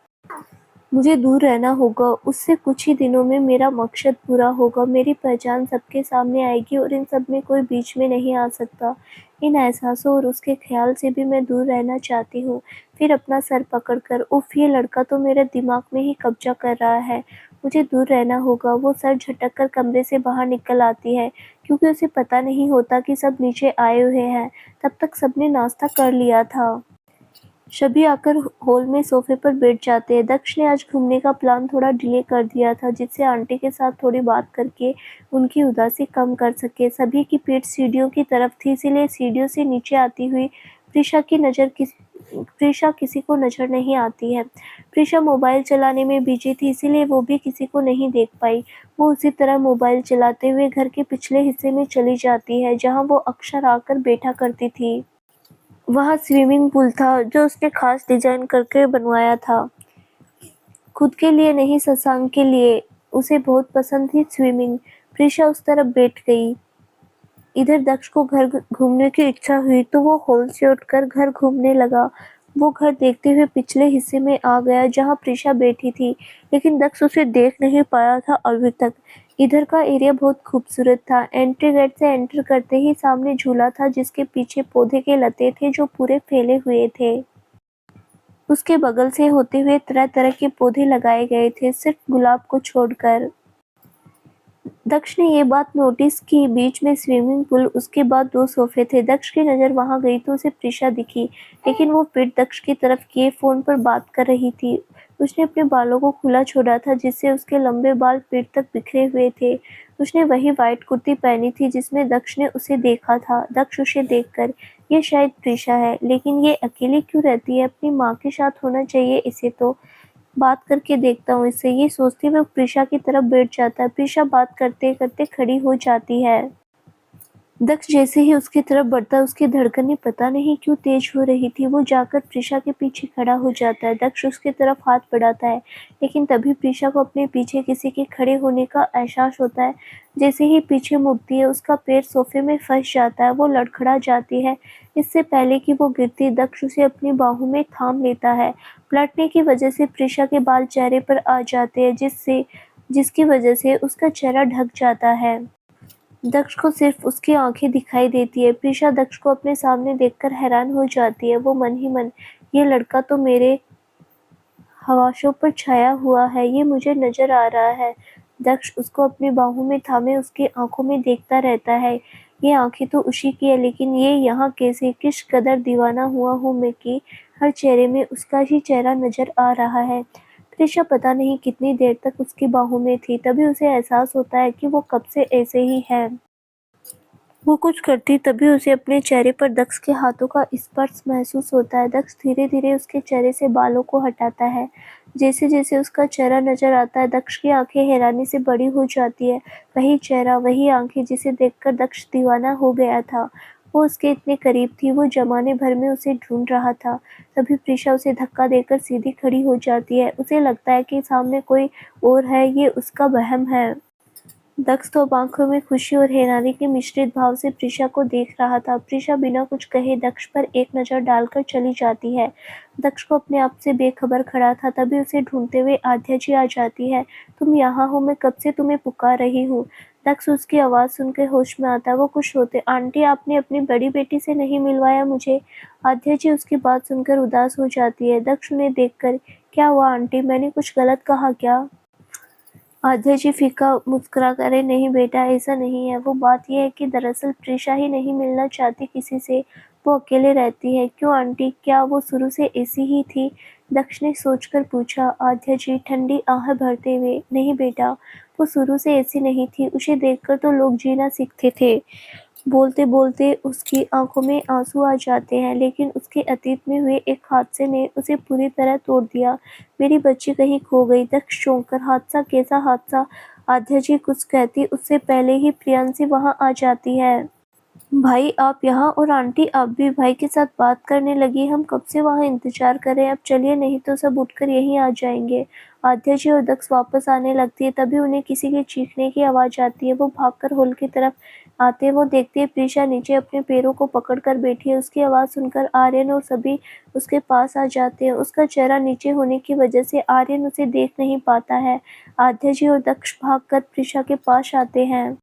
मुझे दूर रहना होगा उससे। कुछ ही दिनों में मेरा मकसद पूरा होगा, मेरी पहचान सबके सामने आएगी और इन सब में कोई बीच में नहीं आ सकता। इन एहसासों और उसके ख्याल से भी मैं दूर रहना चाहती हूँ। फिर अपना सर पकड़कर, उफ ये लड़का तो मेरे दिमाग में ही कब्जा कर रहा है, मुझे दूर रहना होगा। वो सर झटक कर कमरे से बाहर निकल आती है, क्योंकि उसे पता नहीं होता कि सब नीचे आए हुए हैं। तब तक सबने नाश्ता कर लिया था। सभी आकर हॉल में सोफे पर बैठ जाते हैं। दक्ष ने आज घूमने का प्लान थोड़ा डिले कर दिया था, जिससे आंटी के साथ थोड़ी बात करके उनकी उदासी कम कर सके। सभी की पीठ सीढ़ियों की तरफ थी, इसीलिए सीढ़ियों से नीचे आती हुई प्रिशा किसी को नजर नहीं आती है। प्रिशा मोबाइल चलाने में बिजी थी, इसीलिए वो भी किसी को नहीं देख पाई। वो उसी तरह मोबाइल चलाते हुए घर के पिछले हिस्से में चली जाती है, जहाँ वो अक्सर आकर बैठा करती थी। वहाँ स्विमिंग पूल था, जो उसने खास डिजाइन करके बनवाया था, खुद के लिए नहीं शशांक के लिए। उसे बहुत पसंद थी स्विमिंग। प्रिशा उस तरफ बैठ गई। इधर दक्ष को घर घूमने की इच्छा हुई, तो वो हॉल से उठकर घर घूमने लगा। वो घर देखते हुए पिछले हिस्से में आ गया, जहाँ प्रिशा बैठी थी, लेकिन दक्ष उसे देख नहीं पाया था अभी तक। इधर का एरिया बहुत खूबसूरत था। एंट्री गेट से एंटर करते ही सामने झूला था, जिसके पीछे पौधे के लते थे जो पूरे फैले हुए थे। उसके बगल से होते हुए तरह तरह के पौधे लगाए गए थे, सिर्फ गुलाब को छोड़कर। दक्ष ने ये बात नोटिस की, बीच में स्विमिंग पूल, उसके बाद दो सोफे थे। दक्ष की नज़र वहां गई तो उसे प्रिशा दिखी, लेकिन वो पीठ दक्ष की तरफ किए फोन पर बात कर रही थी। उसने अपने बालों को खुला छोड़ा था, जिससे उसके लंबे बाल पीठ तक बिखरे हुए थे। उसने वही वाइट कुर्ती पहनी थी जिसमें दक्ष ने उसे देखा था। दक्ष उसे देखकर, ये शायद प्रीशा है, लेकिन ये अकेली क्यों रहती है? अपनी माँ के साथ होना चाहिए इसे तो। बात करके देखता हूँ इससे, ये सोचते हुए प्रीशा की तरफ बैठ जाता है। प्रीशा बात करते-करते खड़ी हो जाती है। दक्ष जैसे ही उसकी तरफ बढ़ता है, उसकी धड़कनें पता नहीं क्यों तेज हो रही थी। वो जाकर प्रीशा के पीछे खड़ा हो जाता है। दक्ष उसकी तरफ हाथ बढ़ाता है, लेकिन तभी प्रीशा को अपने पीछे किसी के खड़े होने का एहसास होता है। जैसे ही पीछे मुड़ती है, उसका पैर सोफे में फंस जाता है। वो लड़खड़ा जाती है। इससे पहले कि वो गिरती, दक्ष उसे अपनी बाहों में थाम लेता है। पलटने की वजह से प्रीशा के बाल चेहरे पर आ जाते हैं, जिसकी वजह से उसका चेहरा ढक जाता है। दक्ष को सिर्फ उसकी आंखें दिखाई देती है। प्रीशा दक्ष को अपने सामने देखकर हैरान हो जाती है। वो मन ही मन, ये लड़का तो मेरे हवाशों पर छाया हुआ है, ये मुझे नजर आ रहा है। दक्ष उसको अपनी बाहों में थामे उसकी आंखों में देखता रहता है। ये आंखें तो उसी की है, लेकिन ये यहाँ कैसे, किस कदर दीवाना हुआ हूँ मैं कि हर चेहरे में उसका ही चेहरा नजर आ रहा है। प्रीशा पता नहीं कितनी देर तक उसकी बाहों में थी, तभी उसे एहसास होता है कि वो कब से ऐसे ही है। वो कुछ करती तभी उसे अपने चेहरे पर दक्ष के हाथों का स्पर्श महसूस होता है। दक्ष धीरे-धीरे उसके चेहरे से बालों को हटाता है। जैसे-जैसे उसका चेहरा नजर आता है, दक्ष की आंखें हैरानी से बड़ी हो जाती है। वही चेहरा, वही आंखें जिसे देखकर दक्ष दीवाना हो गया था। वो उसके इतने करीब थी, वो जमाने भर में उसे ढूंढ रहा था। तभी प्रीशा उसे धक्का देकर सीधी खड़ी हो जाती है। उसे लगता है कि सामने कोई और है, ये उसका वहम है। दक्ष तो अब आंखों में खुशी और हैरानी के मिश्रित भाव से प्रीशा को देख रहा था। प्रीशा बिना कुछ कहे दक्ष पर एक नज़र डालकर चली जाती है। दक्ष को अपने आप से बेखबर खड़ा था, तभी उसे ढूंढते हुए आद्या जी आ जाती है। तुम यहाँ हो, मैं कब से तुम्हें पुकार रही हूँ। दक्ष उसकी आवाज़ सुनकर होश में आता है। वो कुछ रोते, आंटी आपने अपनी बड़ी बेटी से नहीं मिलवाया मुझे। आद्या जी उसकी बात सुनकर उदास हो जाती है। दक्ष उन्हें देखकर, क्या हुआ आंटी, मैंने कुछ गलत कहा क्या? आद्या जी फीका मुस्कुरा कर, अरे नहीं बेटा, ऐसा नहीं है। वो बात यह है कि दरअसल प्रीशा ही नहीं मिलना चाहती किसी से, वो अकेले रहती है। क्यों आंटी, क्या वो शुरू से ऐसी ही थी? दक्ष ने सोचकर पूछा। आद्या जी ठंडी आह भरते हुए, नहीं बेटा, वो शुरू से ऐसी नहीं थी। उसे देखकर तो लोग जीना सीखते थे। बोलते-बोलते उसकी आंखों में आंसू आ जाते हैं, लेकिन उसके अतीत में हुए एक हादसे ने उसे पूरी तरह तोड़ दिया। मेरी बच्ची कहीं खो गई। दक्ष चौंक कर, हादसा, कैसा हादसा? आद्या जी कुछ कहती उससे पहले ही प्रियांशी वहां आ जाती है। भाई आप यहाँ, और आंटी आप भी भाई के साथ बात करने लगी। हम कब से वहाँ इंतजार कर रहे हैं, अब चलिए नहीं तो सब उठकर यहीं आ जाएंगे। आद्या जी और दक्ष वापस आने लगती है, तभी उन्हें किसी के चीखने की आवाज़ आती है। वो भागकर हॉल की तरफ आते हैं। वो देखते हैं प्रीशा नीचे अपने पैरों को पकड़कर बैठी है। उसकी आवाज़ सुनकर आर्यन और सभी उसके पास आ जाते हैं। उसका चेहरा नीचे होने की वजह से आर्यन उसे देख नहीं पाता है। आद्या जी और दक्ष भागकर प्रीशा के पास आते हैं।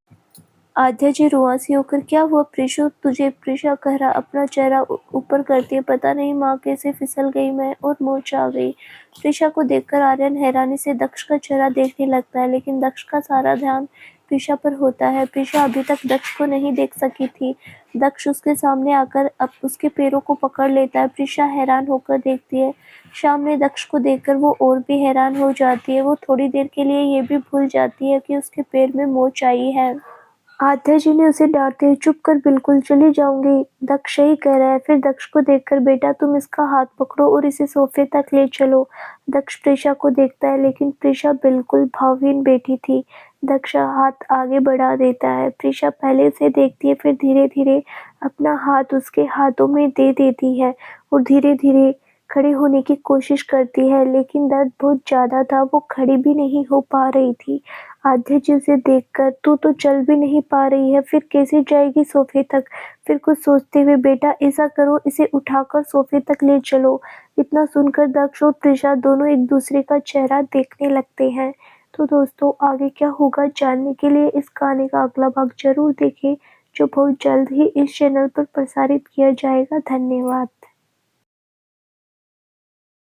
आद्या जी रुआंसी होकर, क्या हुआ प्रीशु तुझे? प्रीशा कह रहा अपना चेहरा ऊपर करती है, पता नहीं माँ कैसे फिसल गई मैं और मूर्छ आ गई। प्रीशा को देखकर आर्यन हैरानी से दक्ष का चेहरा देखने लगता है, लेकिन दक्ष का सारा ध्यान प्रीशा पर होता है। प्रीशा अभी तक दक्ष को नहीं देख सकी थी। दक्ष उसके सामने आकर अब उसके पैरों को पकड़ लेता है। प्रीशा हैरान होकर देखती है। सामने दक्ष को देखकर वो और भी हैरान हो जाती है। वो थोड़ी देर के लिए ये भी भूल जाती है कि उसके पैर में मोच आई है। आद्या जी ने उसे डांटते हुए, चुप कर, बिल्कुल चली जाऊंगी। दक्ष सही कह रहा है। फिर दक्ष को देखकर, बेटा तुम इसका हाथ पकड़ो और इसे सोफे तक ले चलो। दक्ष प्रीशा को देखता है, लेकिन प्रीशा बिल्कुल भावहीन बैठी थी। दक्ष हाथ आगे बढ़ा देता है। प्रीशा पहले उसे देखती है, फिर धीरे धीरे अपना हाथ उसके हाथों में दे देती है और धीरे धीरे खड़े होने की कोशिश करती है, लेकिन दर्द बहुत ज्यादा था। वो खड़ी भी नहीं हो पा रही थी। आद्या जी उसे देखकर, तू तो चल भी नहीं पा रही है, फिर कैसे जाएगी सोफे तक? फिर कुछ सोचते हुए, बेटा ऐसा करो, इसे उठाकर सोफे तक ले चलो। इतना सुनकर दक्ष और प्रीशा दोनों एक दूसरे का चेहरा देखने लगते हैं। तो दोस्तों आगे क्या होगा जानने के लिए इस कहानी का अगला भाग जरूर देखें, जो बहुत जल्द ही इस चैनल पर प्रसारित किया जाएगा। धन्यवाद।